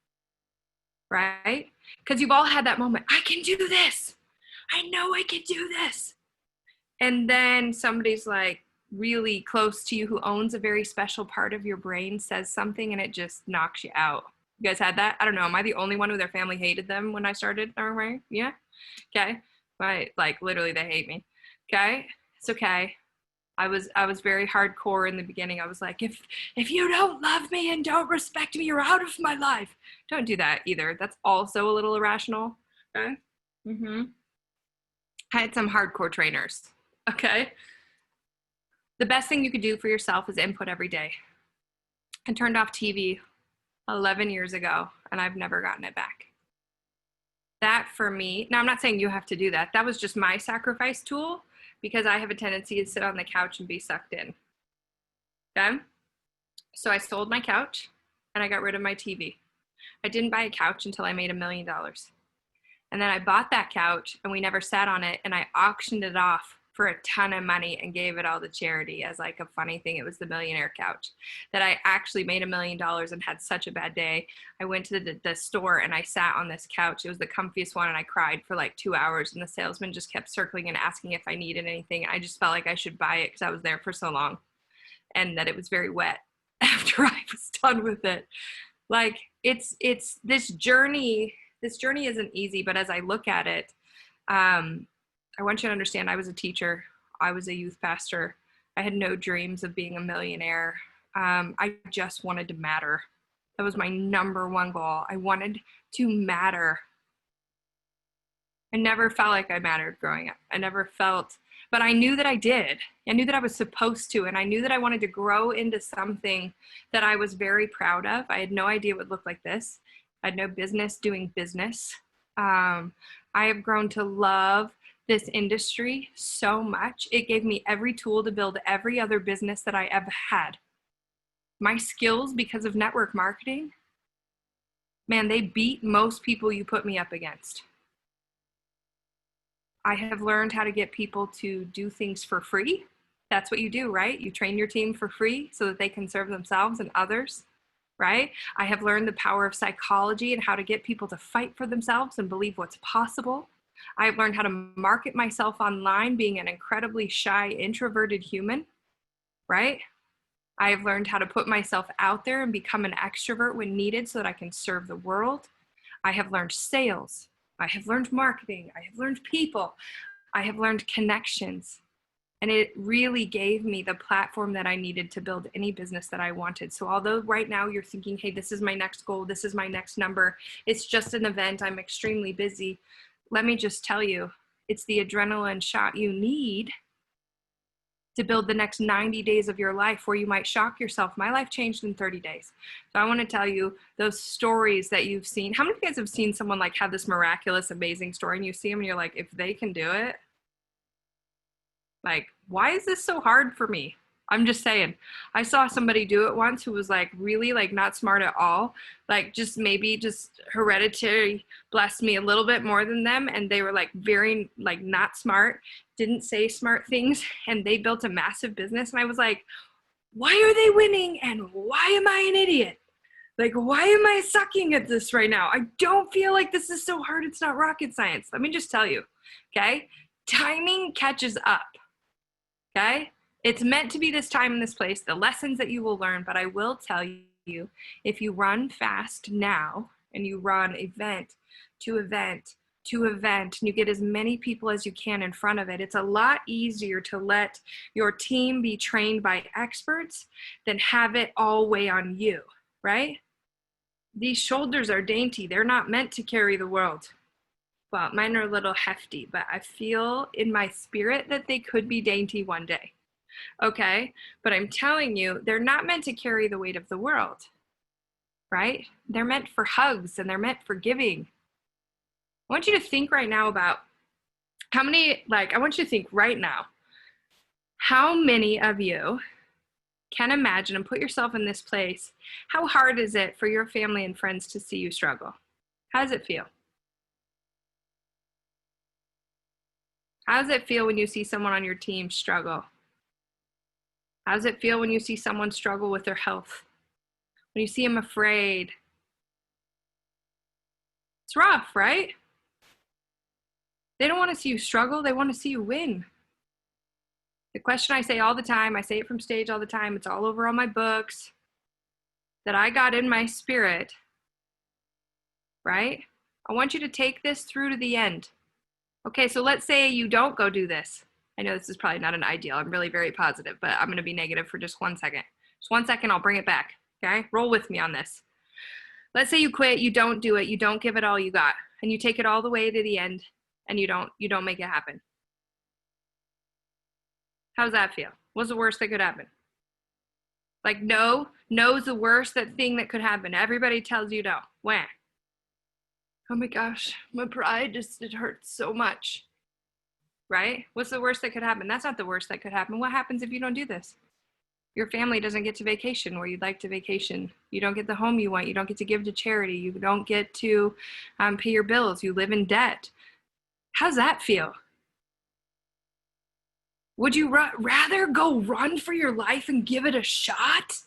right? Because you've all had that moment. I can do this. I know I can do this. And then somebody's like really close to you who owns a very special part of your brain says something and it just knocks you out. You guys had that? I don't know. Am I the only one who their family hated them when I started? Yeah? Okay. Right. Like literally they hate me. Okay. It's okay. I was very hardcore in the beginning. I was like, if you don't love me and don't respect me, you're out of my life. Don't do that either. That's also a little irrational. Okay. I had some hardcore trainers. Okay. The best thing you could do for yourself is input every day. I turned off TV 11 years ago and I've never gotten it back. That for me, now I'm not saying you have to do that. That was just my sacrifice tool because I have a tendency to sit on the couch and be sucked in. Okay? So I sold my couch and I got rid of my TV. I didn't buy a couch until I made $1 million. And then I bought that couch and we never sat on it and I auctioned it off for a ton of money and gave it all to charity as like a funny thing. It was the millionaire couch that I actually made $1 million and had such a bad day. I went to the store and I sat on this couch. It was the comfiest one and I cried for like 2 hours and the salesman just kept circling and asking if I needed anything. I just felt like I should buy it because I was there for so long and that it was very wet after I was done with it. Like it's this journey isn't easy, but as I look at it, I want you to understand I was a teacher. I was a youth pastor. I had no dreams of being a millionaire. I just wanted to matter. That was my number one goal. I wanted to matter. I never felt like I mattered growing up. I never felt, but I knew that I did. I knew that I was supposed to, and I knew that I wanted to grow into something that I was very proud of. I had no idea it would look like this. I had no business doing business. I have grown to love this industry so much. It gave me every tool to build every other business that I ever had. My skills, because of network marketing, man, they beat most people you put me up against. I have learned how to get people to do things for free. That's what you do, right? You train your team for free so that they can serve themselves and others, right? I have learned the power of psychology and how to get people to fight for themselves and believe what's possible. I've learned how to market myself online, being an incredibly shy, introverted human, right? I've learned how to put myself out there and become an extrovert when needed so that I can serve the world. I have learned sales. I have learned marketing. I have learned people. I have learned connections. And it really gave me the platform that I needed to build any business that I wanted. So although right now you're thinking, hey, this is my next goal, this is my next number, it's just an event, I'm extremely busy. Let me just tell you, it's the adrenaline shot you need to build the next 90 days of your life where you might shock yourself. My life changed in 30 days. So I want to tell you those stories that you've seen. How many of you guys have seen someone like have this miraculous, amazing story and you see them and you're like, if they can do it, like, why is this so hard for me? I'm just saying. I saw somebody do it once who was like really like not smart at all. Like just maybe just hereditary blessed me a little bit more than them. And they were like very like not smart, didn't say smart things. And they built a massive business. And I was like, why are they winning? And why am I an idiot? Like, why am I sucking at this right now? I don't feel like this is so hard. It's not rocket science. Let me just tell you, okay? Timing catches up. Okay? It's meant to be this time and this place, the lessons that you will learn, but I will tell you, if you run fast now and you run event to event to event and you get as many people as you can in front of it, it's a lot easier to let your team be trained by experts than have it all weigh on you, right? These shoulders are dainty. They're not meant to carry the world. Well, mine are a little hefty, but I feel in my spirit that they could be dainty one day. Okay, but I'm telling you, they're not meant to carry the weight of the world, right? They're meant for hugs and they're meant for giving. I want you to think right now about how many, I want you to think right now, how many of you can imagine and put yourself in this place? How hard is it for your family and friends to see you struggle? How does it feel? How does it feel when you see someone on your team struggle? How does it feel when you see someone struggle with their health? When you see them afraid? It's rough, right? They don't want to see you struggle. They want to see you win. The question I say all the time, I say it from stage all the time, it's all over all my books, that I got in my spirit, right? I want you to take this through to the end. Okay, so let's say you don't go do this. I know this is probably not an ideal. I'm really very positive, but I'm going to be negative for just 1 second. Just 1 second, I'll bring it back, okay? Roll with me on this. Let's say you quit, you don't do it, you don't give it all you got, and you take it all the way to the end, and you don't make it happen. How does that feel? What's the worst that could happen? Like no is the worst thing that could happen. Everybody tells you no. Wah. Oh my gosh, my pride it hurts so much. Right? What's the worst that could happen? That's not the worst that could happen. What happens if you don't do this? Your family doesn't get to vacation where you'd like to vacation. You don't get the home you want. You don't get to give to charity. You don't get to pay your bills. You live in debt. How's that feel? Would you rather go run for your life and give it a shot?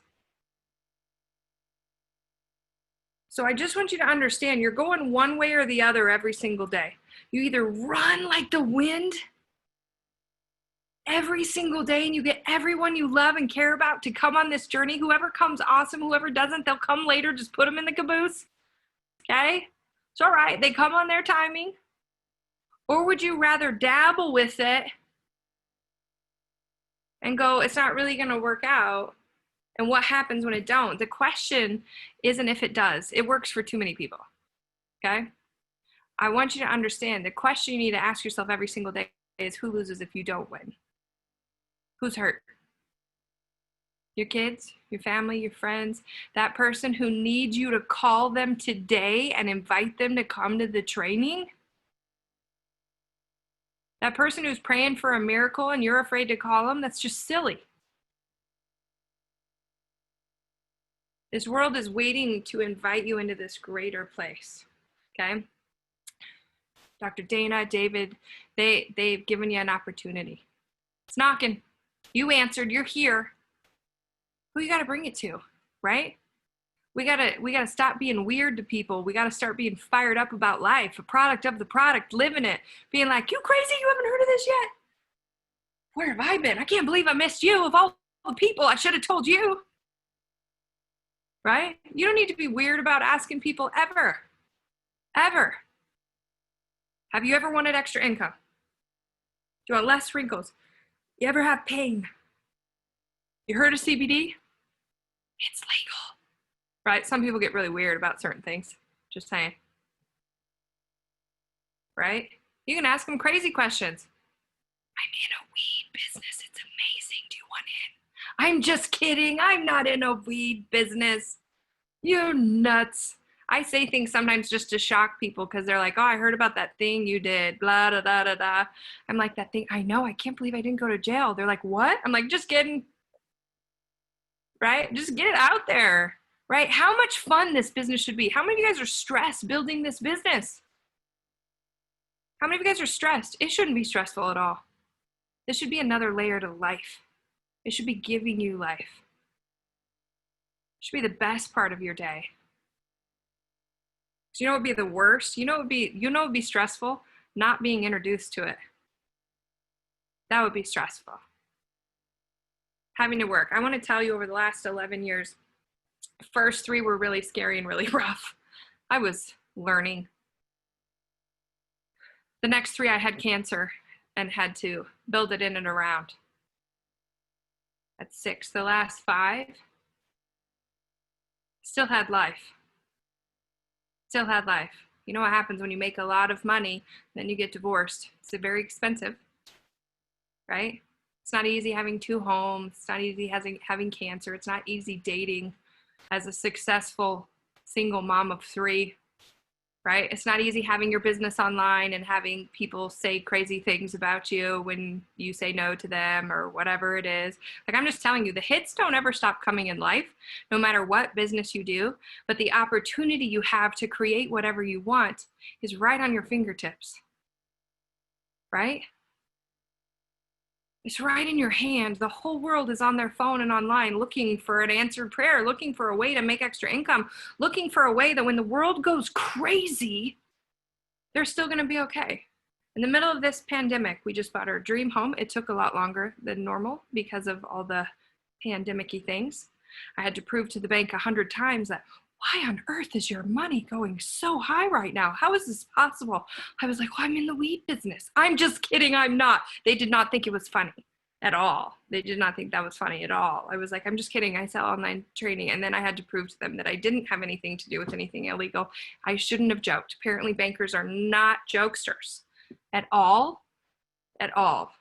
So I just want you to understand, you're going one way or the other every single day. You either run like the wind every single day and you get everyone you love and care about to come on this journey. Whoever comes, awesome. Whoever doesn't, they'll come later. Just put them in the caboose. Okay? It's all right. They come on their timing. Or would you rather dabble with it and go, it's not really going to work out? And what happens when it don't? The question isn't if it does. It works for too many people. Okay? I want you to understand the question you need to ask yourself every single day is who loses if you don't win? Who's hurt? Your kids, your family, your friends, that person who needs you to call them today and invite them to come to the training? That person who's praying for a miracle and you're afraid to call them? That's just silly. This world is waiting to invite you into this greater place, okay? Dr. Dana, David, they've given you an opportunity. It's knocking. You answered, you're here. Who you got to bring it to, right? We gotta stop being weird to people. We gotta start being fired up about life, a product of the product, living it, being like, you crazy, you haven't heard of this yet? Where have I been? I can't believe I missed you. Of all the people, I should have told you. Right? You don't need to be weird about asking people ever. Ever. Have you ever wanted extra income? Do you want less wrinkles? You ever have pain? You heard of CBD? It's legal, right? Some people get really weird about certain things. Just saying, right? You can ask them crazy questions. I'm in a weed business. It's amazing. Do you want in? I'm just kidding. I'm not in a weed business. You're nuts. I say things sometimes just to shock people because they're like, oh, I heard about that thing you did, blah, da, da, da, da. I'm like, that thing, I know, I can't believe I didn't go to jail. They're like, what? I'm like, just kidding, right? Just get it out there, right? How much fun this business should be. How many of you guys are stressed building this business? How many of you guys are stressed? It shouldn't be stressful at all. This should be another layer to life. It should be giving you life. It should be the best part of your day. So you know what would be the worst? You know what would be stressful? Not being introduced to it. That would be stressful. Having to work. I want to tell you over the last 11 years, the first 3 were really scary and really rough. I was learning. The next 3, I had cancer and had to build it in and around. That's 6. The last 5, still had life. Still had life. You know what happens when you make a lot of money, then you get divorced. It's very expensive, right? It's not easy having 2 homes. It's not easy having cancer. It's not easy dating as a successful single mom of 3, right? It's not easy having your business online and having people say crazy things about you when you say no to them or whatever it is. Like, I'm just telling you, the hits don't ever stop coming in life, no matter what business you do. But the opportunity you have to create whatever you want is right on your fingertips, right? It's right in your hand. The whole world is on their phone and online looking for an answered prayer, looking for a way to make extra income, looking for a way that when the world goes crazy, they're still going to be okay. In the middle of this pandemic, we just bought our dream home. It took a lot longer than normal because of all the pandemic-y things. I had to prove to the bank 100 times that, why on earth is your money going so high right now? How is this possible? I was like, well, I'm in the weed business. I'm just kidding. I'm not. They did not think it was funny at all. They did not think that was funny at all. I was like, I'm just kidding. I sell online training. And then I had to prove to them that I didn't have anything to do with anything illegal. I shouldn't have joked. Apparently bankers are not jokesters at all, at all.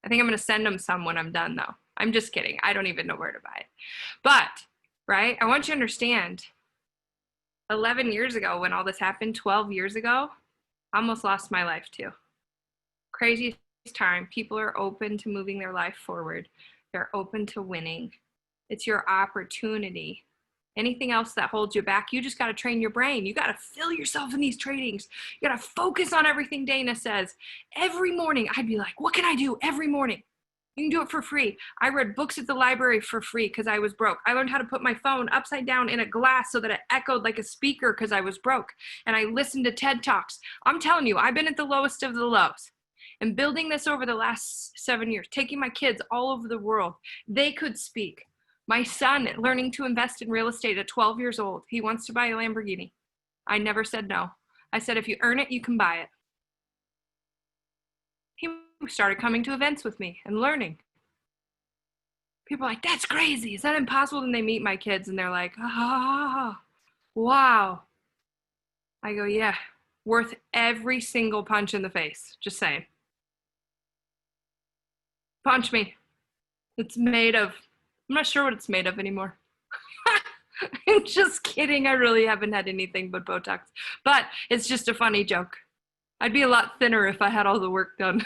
I think I'm going to send them some when I'm done though. I'm just kidding. I don't even know where to buy it. But, right, I want you to understand, 11 years ago when all this happened, 12 years ago, I almost lost my life too. Craziest time. People are open to moving their life forward. They're open to winning. It's your opportunity. Anything else that holds you back, you just got to train your brain. You got to fill yourself in these trainings. You got to focus on everything Dana says. Every morning, I'd be like, what can I do every morning? You can do it for free. I read books at the library for free because I was broke. I learned how to put my phone upside down in a glass so that it echoed like a speaker because I was broke. And I listened to TED Talks. I'm telling you, I've been at the lowest of the lows. And building this over the last 7 years, taking my kids all over the world, they could speak. My son learning to invest in real estate at 12 years old. He wants to buy a Lamborghini. I never said no. I said, if you earn it, you can buy it. He started coming to events with me and learning. People are like, that's crazy. Is that impossible? And they meet my kids and they're like, oh, wow. I go, yeah, worth every single punch in the face. Just saying. Punch me. It's made of, I'm not sure what it's made of anymore. I'm just kidding. I really haven't had anything but Botox. But it's just a funny joke. I'd be a lot thinner if I had all the work done.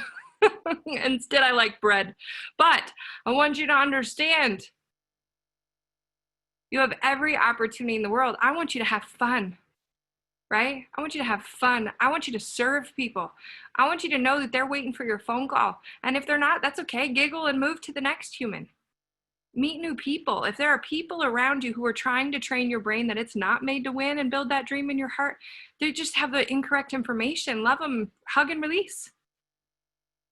Instead, I like bread. But I want you to understand, you have every opportunity in the world. I want you to have fun, right? I want you to have fun. I want you to serve people. I want you to know that they're waiting for your phone call. And if they're not, that's okay. Giggle and move to the next human. Meet new people. If there are people around you who are trying to train your brain that it's not made to win and build that dream in your heart, they just have the incorrect information. Love them, hug and release.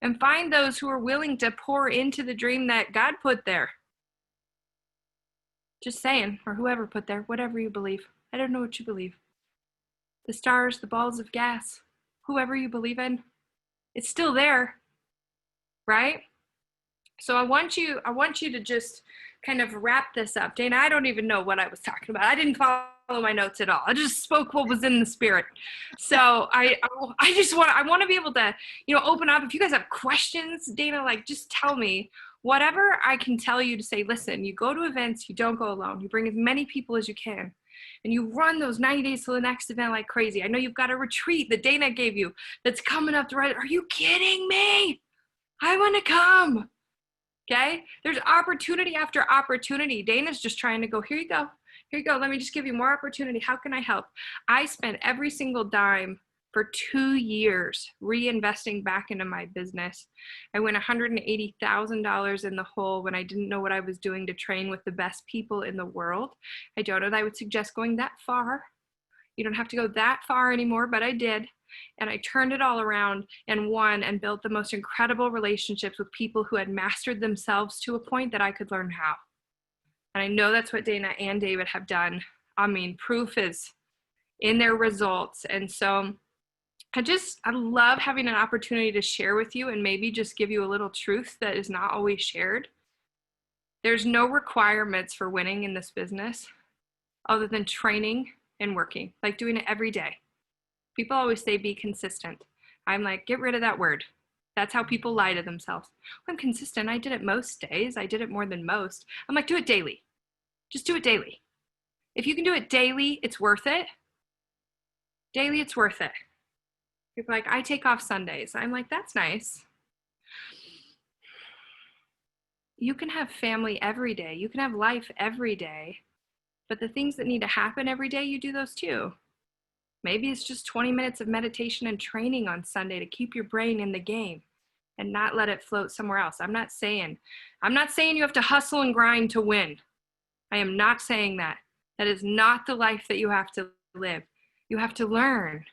And find those who are willing to pour into the dream that God put there. Just saying, or whoever put there, whatever you believe. I don't know what you believe. The stars, the balls of gas, whoever you believe in, it's still there, right? So I want you to just kind of wrap this up. Dana, I don't even know what I was talking about. I didn't follow my notes at all. I just spoke what was in the spirit. So I want to be able to, open up. If you guys have questions, Dana, like just tell me whatever I can tell you to say. Listen, you go to events, you don't go alone. You bring as many people as you can, and you run those 90 days to the next event like crazy. I know you've got a retreat that Dana gave you that's coming up. Are you kidding me? I want to come. Okay? There's opportunity after opportunity. Dana's just trying to go, here you go. Here you go. Let me just give you more opportunity. How can I help? I spent every single dime for 2 years reinvesting back into my business. I went $180,000 in the hole when I didn't know what I was doing to train with the best people in the world. I don't know that I would suggest going that far. You don't have to go that far anymore, but I did. And I turned it all around and won and built the most incredible relationships with people who had mastered themselves to a point that I could learn how. And I know that's what Dana and David have done. I mean, proof is in their results. And so I love having an opportunity to share with you and maybe just give you a little truth that is not always shared. There's no requirements for winning in this business other than training and working, like doing it every day. People always say be consistent. I'm like, get rid of that word. That's how people lie to themselves. I'm consistent. I did it most days. I did it more than most. I'm like, do it daily. Just do it daily. If you can do it daily, it's worth it. Daily, it's worth it. People are like, I take off Sundays. I'm like, that's nice. You can have family every day. You can have life every day. But the things that need to happen every day, you do those too. Maybe it's just 20 minutes of meditation and training on Sunday to keep your brain in the game and not let it float somewhere else. I'm not saying you have to hustle and grind to win. I am not saying that. That is not the life that you have to live. You have to learn.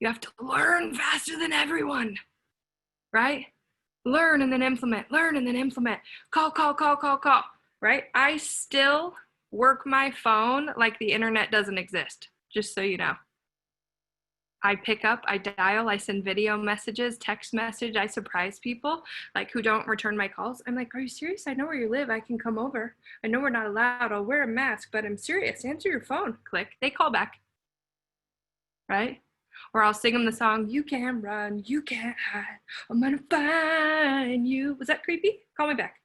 You have to learn faster than everyone, right? Learn and then implement, learn and then implement. Call, right? I still work my phone like the internet doesn't exist, just so you know. I pick up, I dial, I send video messages, text message, I surprise people like who don't return my calls. I'm like, are you serious? I know where you live. I can come over. I know we're not allowed. I'll wear a mask, but I'm serious. Answer your phone. Click. They call back. Right? Or I'll sing them the song, you can't run, you can't hide. I'm gonna find you. Was that creepy? Call me back.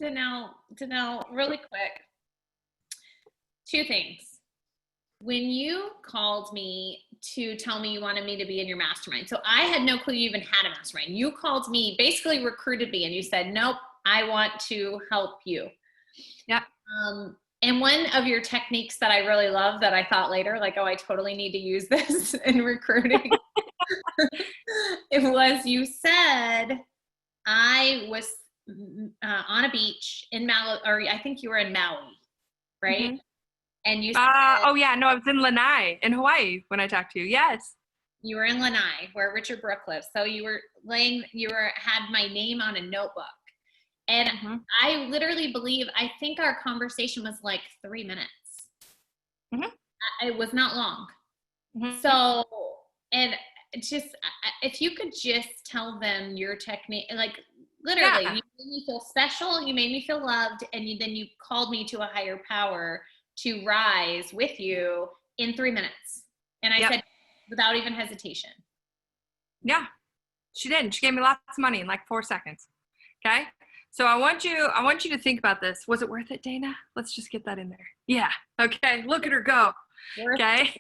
Danelle, really quick. 2 things. When you called me to tell me you wanted me to be in your mastermind, so I had no clue you even had a mastermind. You called me, basically recruited me, and you said, nope, I want to help you. Yeah. And one of your techniques that I really love that I thought later, like, oh, I totally need to use this in recruiting. It was, you said, I was on a beach in Maui, or I think you were in Maui, right? Mm-hmm. And you said, oh yeah, no, I was in Lanai in Hawaii when I talked to you. Yes. You were in Lanai where Richard Brooke lives. So you had my name on a notebook. And I literally believe, I think our conversation was like 3 minutes. It was not long. So, and just, if you could just tell them your technique, like literally, you made me feel special, you made me feel loved, and then you called me to a higher power to rise with you in 3 minutes. And I said, without even hesitation. Yeah, she did. She gave me lots of money in like 4 seconds. Okay. So I want you to think about this. Was it worth it, Dana? Let's just get that in there. Yeah. Okay. Look at her go. Okay.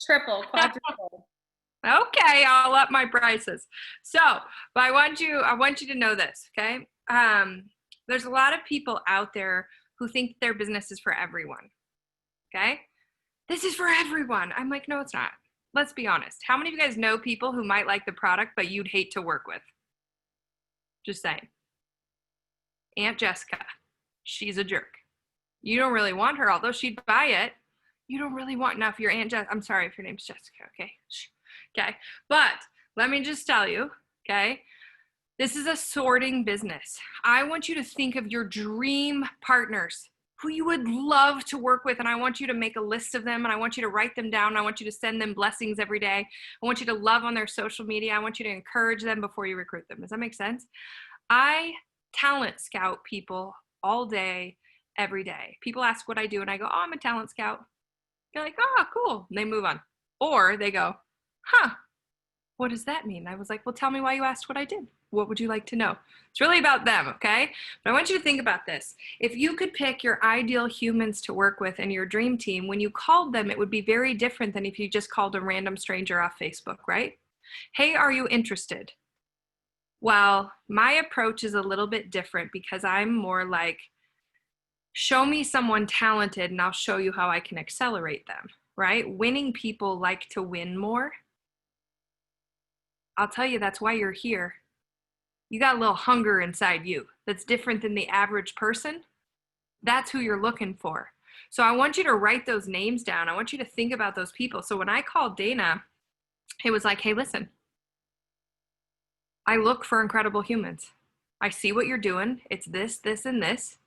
Triple, quadruple. Okay. I'll up my prices. So, but I want you to know this. Okay. There's a lot of people out there who think their business is for everyone. Okay. This is for everyone. I'm like, no, it's not. Let's be honest. How many of you guys know people who might like the product, but you'd hate to work with? Just saying. Aunt Jessica, she's a jerk. You don't really want her, although she'd buy it. You don't really want, now if your Aunt Jessica, I'm sorry if your name's Jessica, okay? Okay, but let me just tell you, okay? This is a sorting business. I want you to think of your dream partners who you would love to work with, and I want you to make a list of them, and I want you to write them down. I want you to send them blessings every day. I want you to love on their social media. I want you to encourage them before you recruit them. Does that make sense? I talent scout people all day, every day. People ask what I do, and I go, oh, I'm a talent scout. You're like, oh, cool. And they move on. Or they go, huh, what does that mean? I was like, well, tell me why you asked what I did. What would you like to know? It's really about them, okay? But I want you to think about this. If you could pick your ideal humans to work with in your dream team, when you called them, it would be very different than if you just called a random stranger off Facebook, right? Hey, are you interested? Well, my approach is a little bit different because I'm more like, show me someone talented and I'll show you how I can accelerate them, right? Winning people like to win more. I'll tell you, that's why you're here. You got a little hunger inside you that's different than the average person. That's who you're looking for. So I want you to write those names down. I want you to think about those people. So when I called Dana, it was like, hey, listen, I look for incredible humans. I see what you're doing. It's this, this, and this.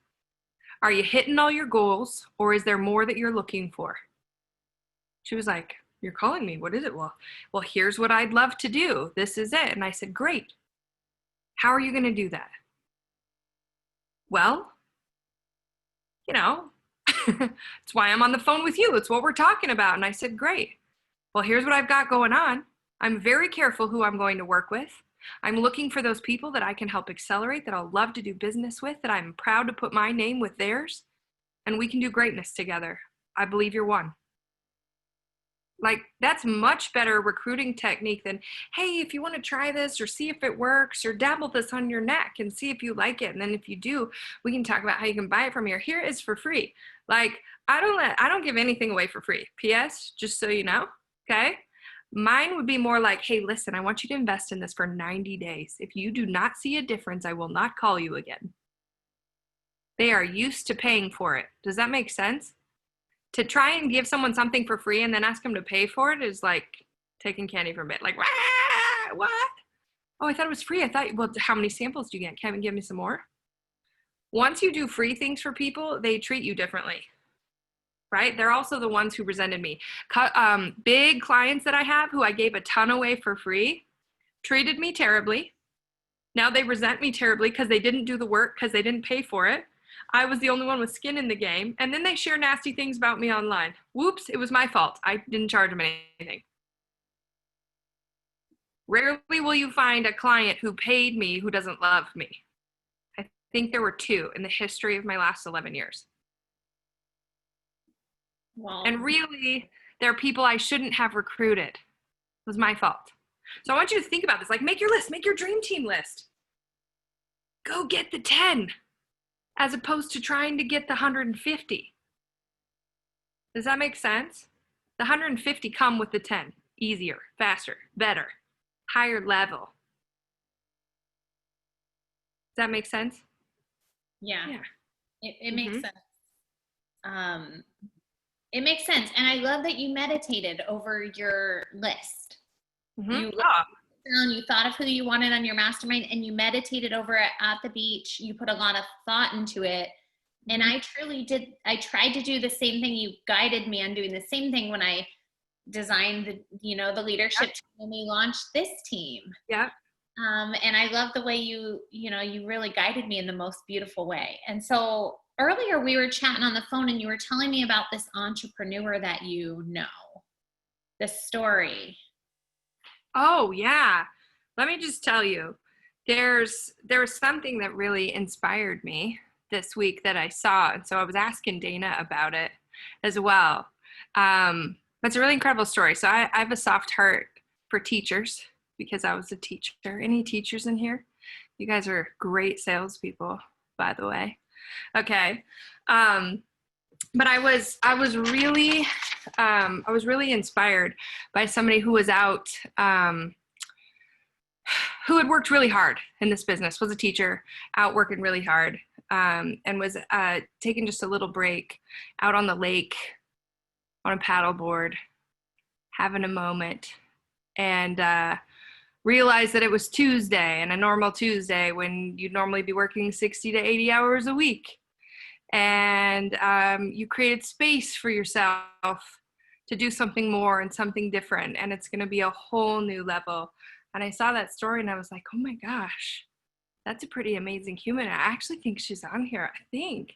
Are you hitting all your goals, or is there more that you're looking for? She was like, you're calling me. What is it? Well, here's what I'd love to do. This is it. And I said, great. How are you going to do that? Well, you know, it's why I'm on the phone with you. It's what we're talking about. And I said, great. Well, here's what I've got going on. I'm very careful who I'm going to work with. I'm looking for those people that I can help accelerate, that I'll love to do business with, that I'm proud to put my name with theirs, and we can do greatness together. I believe you're one. Like, that's much better recruiting technique than, hey, if you want to try this or see if it works, or dabble this on your neck and see if you like it. And then if you do, we can talk about how you can buy it from here. Here it is for free. Like, I don't give anything away for free. PS, just so you know, okay? Mine would be more like, hey, listen, I want you to invest in this for 90 days. If you do not see a difference, I will not call you again. They are used to paying for it. Does that make sense? To try and give someone something for free and then ask them to pay for it is like taking candy from it. Like, what? Oh, I thought it was free. I thought, well, how many samples do you get? Kevin, give me some more. Once you do free things for people, they treat you differently. Right? They're also the ones who resented me. Big clients that I have who I gave a ton away for free treated me terribly. Now they resent me terribly because they didn't do the work, because they didn't pay for it. I was the only one with skin in the game. And then they share nasty things about me online. Whoops, it was my fault. I didn't charge them anything. Rarely will you find a client who paid me who doesn't love me. I think there were 2 in the history of my last 11 years. Wow. And really, there are people I shouldn't have recruited. It was my fault. So I want you to think about this. Like, make your list. Make your dream team list. Go get the 10 as opposed to trying to get the 150. Does that make sense? The 150 come with the 10. Easier, faster, better, higher level. Does that make sense? Yeah. It makes Mhm. sense. It makes sense. And I love that you meditated over your list. Mhm. You looked down, you thought of who you wanted on your mastermind, and you meditated over it at the beach. You put a lot of thought into it. And I truly did. I tried to do the same thing. You guided me on doing the same thing when I designed the leadership team when we launched this team. Yeah. And I love the way you really guided me in the most beautiful way. And so earlier we were chatting on the phone and you were telling me about this entrepreneur that you know, this story. Oh, yeah. Let me just tell you, there's something that really inspired me this week that I saw. And so I was asking Dana about it as well. It's a really incredible story. So I have a soft heart for teachers because I was a teacher. Any teachers in here? You guys are great salespeople, by the way. Okay. But I was really inspired by somebody who was out, who had worked really hard in this business, was a teacher, out working really hard, and was taking just a little break out on the lake on a paddleboard, having a moment, and realized that it was Tuesday, and a normal Tuesday when you'd normally be working 60 to 80 hours a week. And you created space for yourself to do something more and something different, and it's going to be a whole new level. And I saw that story and I was like, oh my gosh, That's a pretty amazing human. I actually think she's on here. I think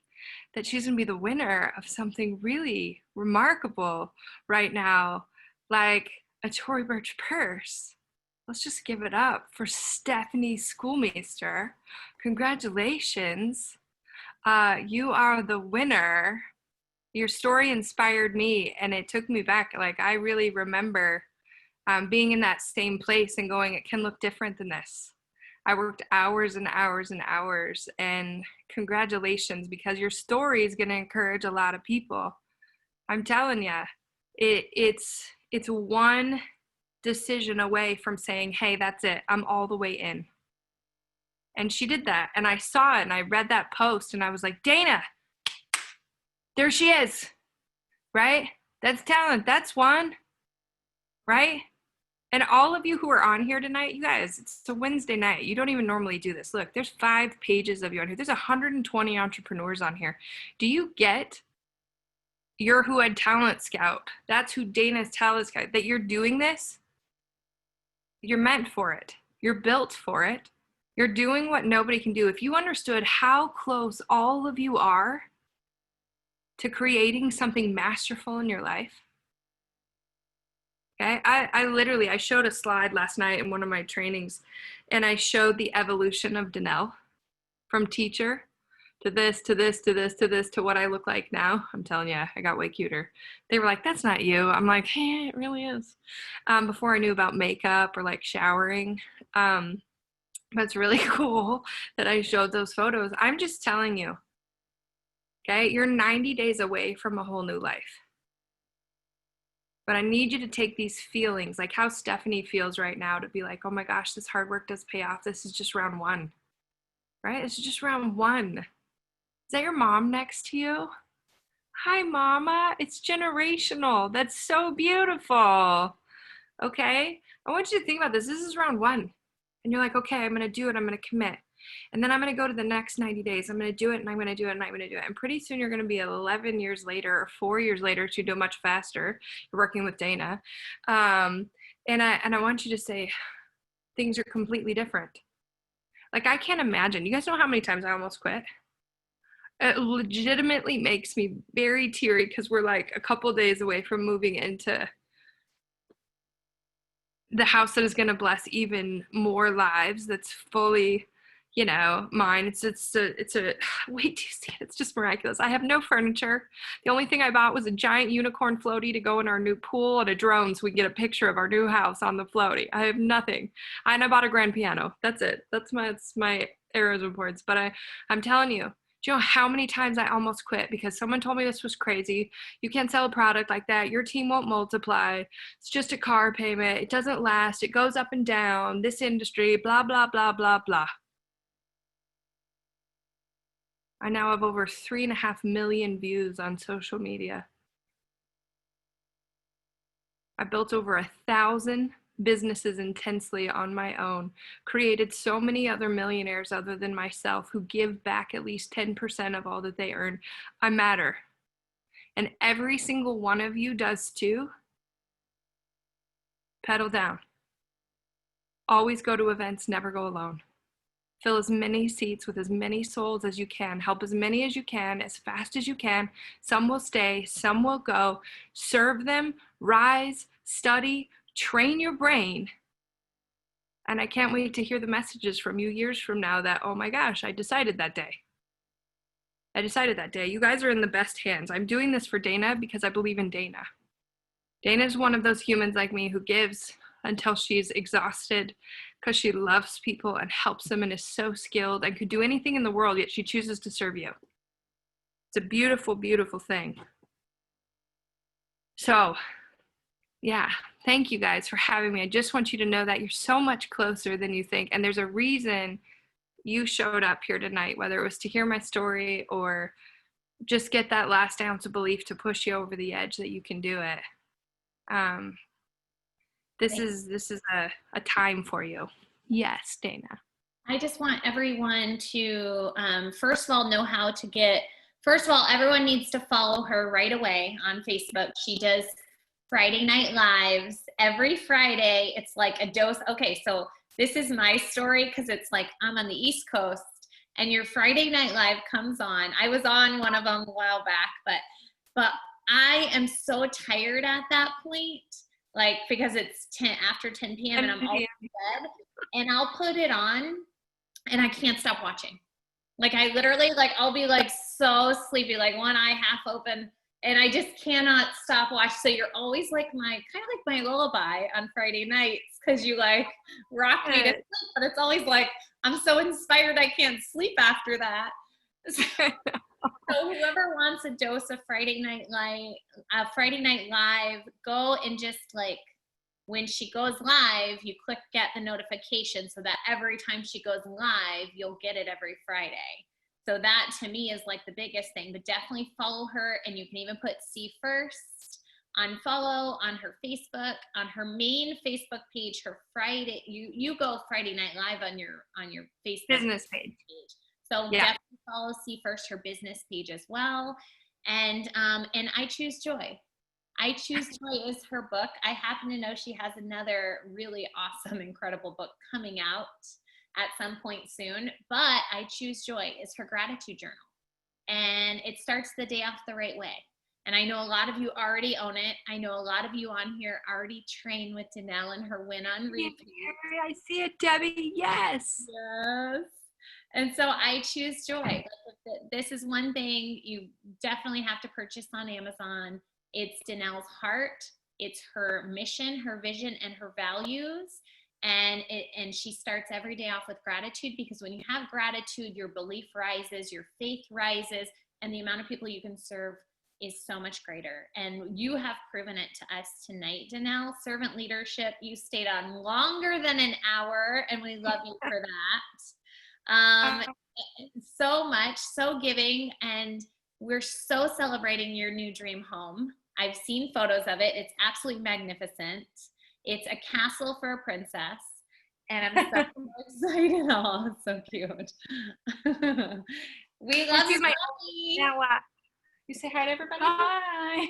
that she's going to be the winner of something really remarkable right now, like a Tory Burch purse. Let's just give it up for Stephanie Schoolmeister. Congratulations. You are the winner. Your story inspired me, and it took me back. Like, I really remember being in that same place and going, it can look different than this. I worked hours and hours and hours, and congratulations, because your story is going to encourage a lot of people. I'm telling you, it's one decision away from saying, hey, that's it, I'm all the way in. And she did that, and I saw it, and I read that post, and I was like, Dana, there she is, right? That's talent. That's one, right? And all of you who are on here tonight, you guys, it's a Wednesday night. You don't even normally do this. Look, there's 5 pages of you on here. There's 120 entrepreneurs on here. Do you get you're who had Talent Scout? That's who Dana's Talent Scout, that you're doing this? You're meant for it. You're built for it. You're doing what nobody can do. If you understood how close all of you are to creating something masterful in your life, okay, I showed a slide last night in one of my trainings, and I showed the evolution of Danelle from teacher to this, to this, to this, to this, to what I look like now. I'm telling you, I got way cuter. They were like, that's not you. I'm like, hey, it really is. Before I knew about makeup or like showering. That's really cool that I showed those photos. I'm just telling you, okay, you're 90 days away from a whole new life. But I need you to take these feelings, like how Stephanie feels right now, to be like, oh my gosh, this hard work does pay off. This is just round 1, right? This is just round 1. Is that your mom next to you? Hi, mama. It's generational. That's so beautiful. Okay? I want you to think about this. This is round 1. And you're like, okay, I'm going to do it. I'm going to commit. And then I'm going to go to the next 90 days. I'm going to do it, and I'm going to do it, and I'm going to do it. And pretty soon you're going to be 11 years later or 4 years later, to do much faster. You're working with Dana. And I want you to say, things are completely different. Like, I can't imagine. You guys know how many times I almost quit? It legitimately makes me very teary, because we're like a couple days away from moving into the house that is going to bless even more lives. That's fully, you know, mine. It's a wait, do you see it? It's just miraculous. I have no furniture. The only thing I bought was a giant unicorn floaty to go in our new pool, and a drone so we can get a picture of our new house on the floaty. I have nothing. And I bought a grand piano. That's it. That's my arrows and boards. But I'm telling you, do you know how many times I almost quit because someone told me this was crazy? You can't sell a product like that. Your team won't multiply. It's just a car payment. It doesn't last. It goes up and down. This industry, blah, blah, blah, blah, blah. I now have over 3.5 million views on social media. I built over 1,000 businesses intensely on my own, created so many other millionaires other than myself who give back at least 10% of all that they earn. I matter. And every single one of you does too. Pedal down. Always go to events, never go alone. Fill as many seats with as many souls as you can. Help as many as you can, as fast as you can. Some will stay, some will go. Serve them, rise, study, train your brain. And I can't wait to hear the messages from you years from now that, oh my gosh, I decided that day. I decided that day. You guys are in the best hands. I'm doing this for Dana because I believe in Dana. Dana is one of those humans like me who gives until she's exhausted because she loves people and helps them and is so skilled and could do anything in the world, yet she chooses to serve you. It's a beautiful, beautiful thing. So, yeah, thank you guys for having me. I just want you to know that you're so much closer than you think. And there's a reason you showed up here tonight, whether it was to hear my story or just get that last ounce of belief to push you over the edge that you can do it. This is a time for you. Yes, Dana. I just want everyone to, first of all, know how to get, first of all, everyone needs to follow her right away on Facebook. She does Friday Night Lives every Friday. It's like a dose. Okay, so this is my story because it's like I'm on the East Coast and your Friday Night Live comes on. I was on one of them a while back, but I am so tired at that point, like because it's after 10 p.m. and I'm all in bed, and I'll put it on and I can't stop watching. Like I literally, like I'll be like so sleepy, like one eye half open, and I just cannot stop watching. So you're always like kind of like my lullaby on Friday nights, because you like rock me to sleep, but it's always like I'm so inspired I can't sleep after that. So whoever wants a dose of Friday Night Live, go and just like, when she goes live, you click get the notification so that every time she goes live, you'll get it every Friday. So that to me is like the biggest thing, but definitely follow her, and you can even put C first on follow on her Facebook, on her main Facebook page, her Friday, you go Friday Night Live on your Facebook Business page. So definitely follow C first, her business page as well. And I Choose Joy. I Choose Joy is her book. I happen to know she has another really awesome, incredible book coming out at some point soon. But I Choose Joy is her gratitude journal. And it starts the day off the right way. And I know a lot of you already own it. I know a lot of you on here already train with Danelle and her Win on Repeat. I see it, Debbie. Yes. Yes. And so I Choose Joy. This is one thing you definitely have to purchase on Amazon. It's Danelle's heart. It's her mission, her vision, and her values. And she starts every day off with gratitude, because when you have gratitude, your belief rises, your faith rises, and the amount of people you can serve is so much greater. And you have proven it to us tonight, Danelle. Servant leadership, you stayed on longer than an hour, and we love you for that. So much, so giving, and we're so celebrating your new dream home. I've seen photos of it. It's absolutely magnificent. It's a castle for a princess, and I'm so excited. Oh, it's so cute. We love you, Mommy. Now, you say hi to everybody. Hi.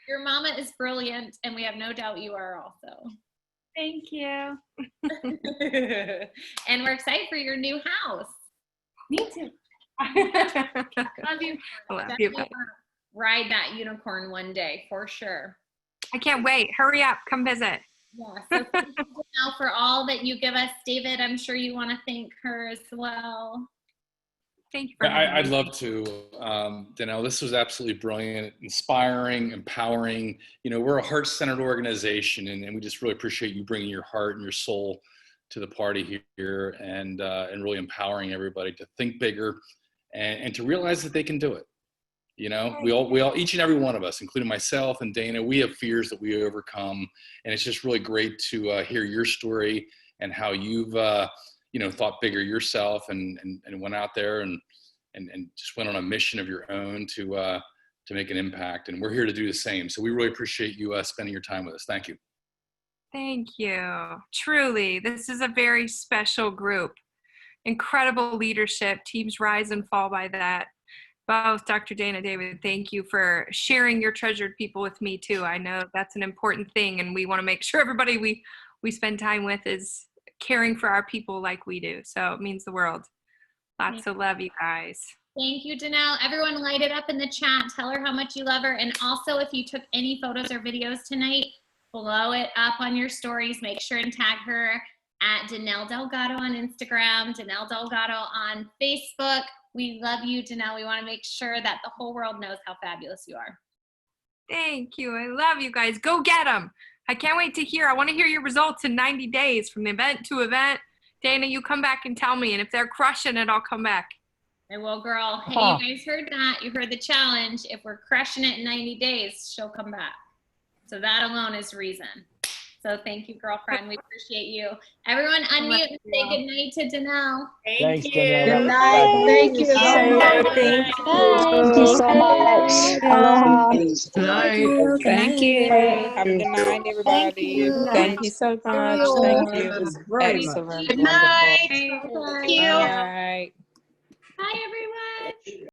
Your mama is brilliant, and we have no doubt you are also. Thank you. And we're excited for your new house. Me too. Love you. Love you. Ride that unicorn one day for sure. I can't wait. Hurry up. Come visit. Yeah. So thank you now for all that you give us. David, I'm sure you want to thank her as well. Thank you for I'd love to, Danelle. This was absolutely brilliant, inspiring, empowering. You know, we're a heart-centered organization, and we just really appreciate you bringing your heart and your soul to the party here, and really empowering everybody to think bigger and to realize that they can do it. You know, we all, each and every one of us, including myself and Dana, we have fears that we overcome, and it's just really great to hear your story and how you've thought bigger yourself and went out there and just went on a mission of your own to make an impact. And we're here to do the same. So we really appreciate you spending your time with us. Thank you. Thank you. Truly, this is a very special group. Incredible leadership. Teams rise and fall by that. Both Dr. Dana, David, thank you for sharing your treasured people with me too. I know that's an important thing, and we want to make sure everybody we spend time with is caring for our people like we do. So it means the world. Lots of love, you guys. Thank you, Danelle. Everyone light it up in the chat. Tell her how much you love her. And also, if you took any photos or videos tonight, blow it up on your stories. Make sure and tag her at Danelle Delgado on Instagram, Danelle Delgado on Facebook. We love you, Danelle. We want to make sure that the whole world knows how fabulous you are. Thank you. I love you guys. Go get them. I can't wait to hear. I want to hear your results in 90 days from event to event. Dana, you come back and tell me. And if they're crushing it, I'll come back. I will, girl. Hey, you guys heard that. You heard the challenge. If we're crushing it in 90 days, she'll come back. So that alone is reason. So thank you, girlfriend. We appreciate you. Everyone unmute and say good night to Danelle. Thanks, you. Danelle. Good night. Thank you so much. Thank you so much. Aloha. Thank you. Have a good night, everybody. Thank you so much. Thank you. It was excellent. Good Wonderful. night. Thank you. All right. Bye, everyone.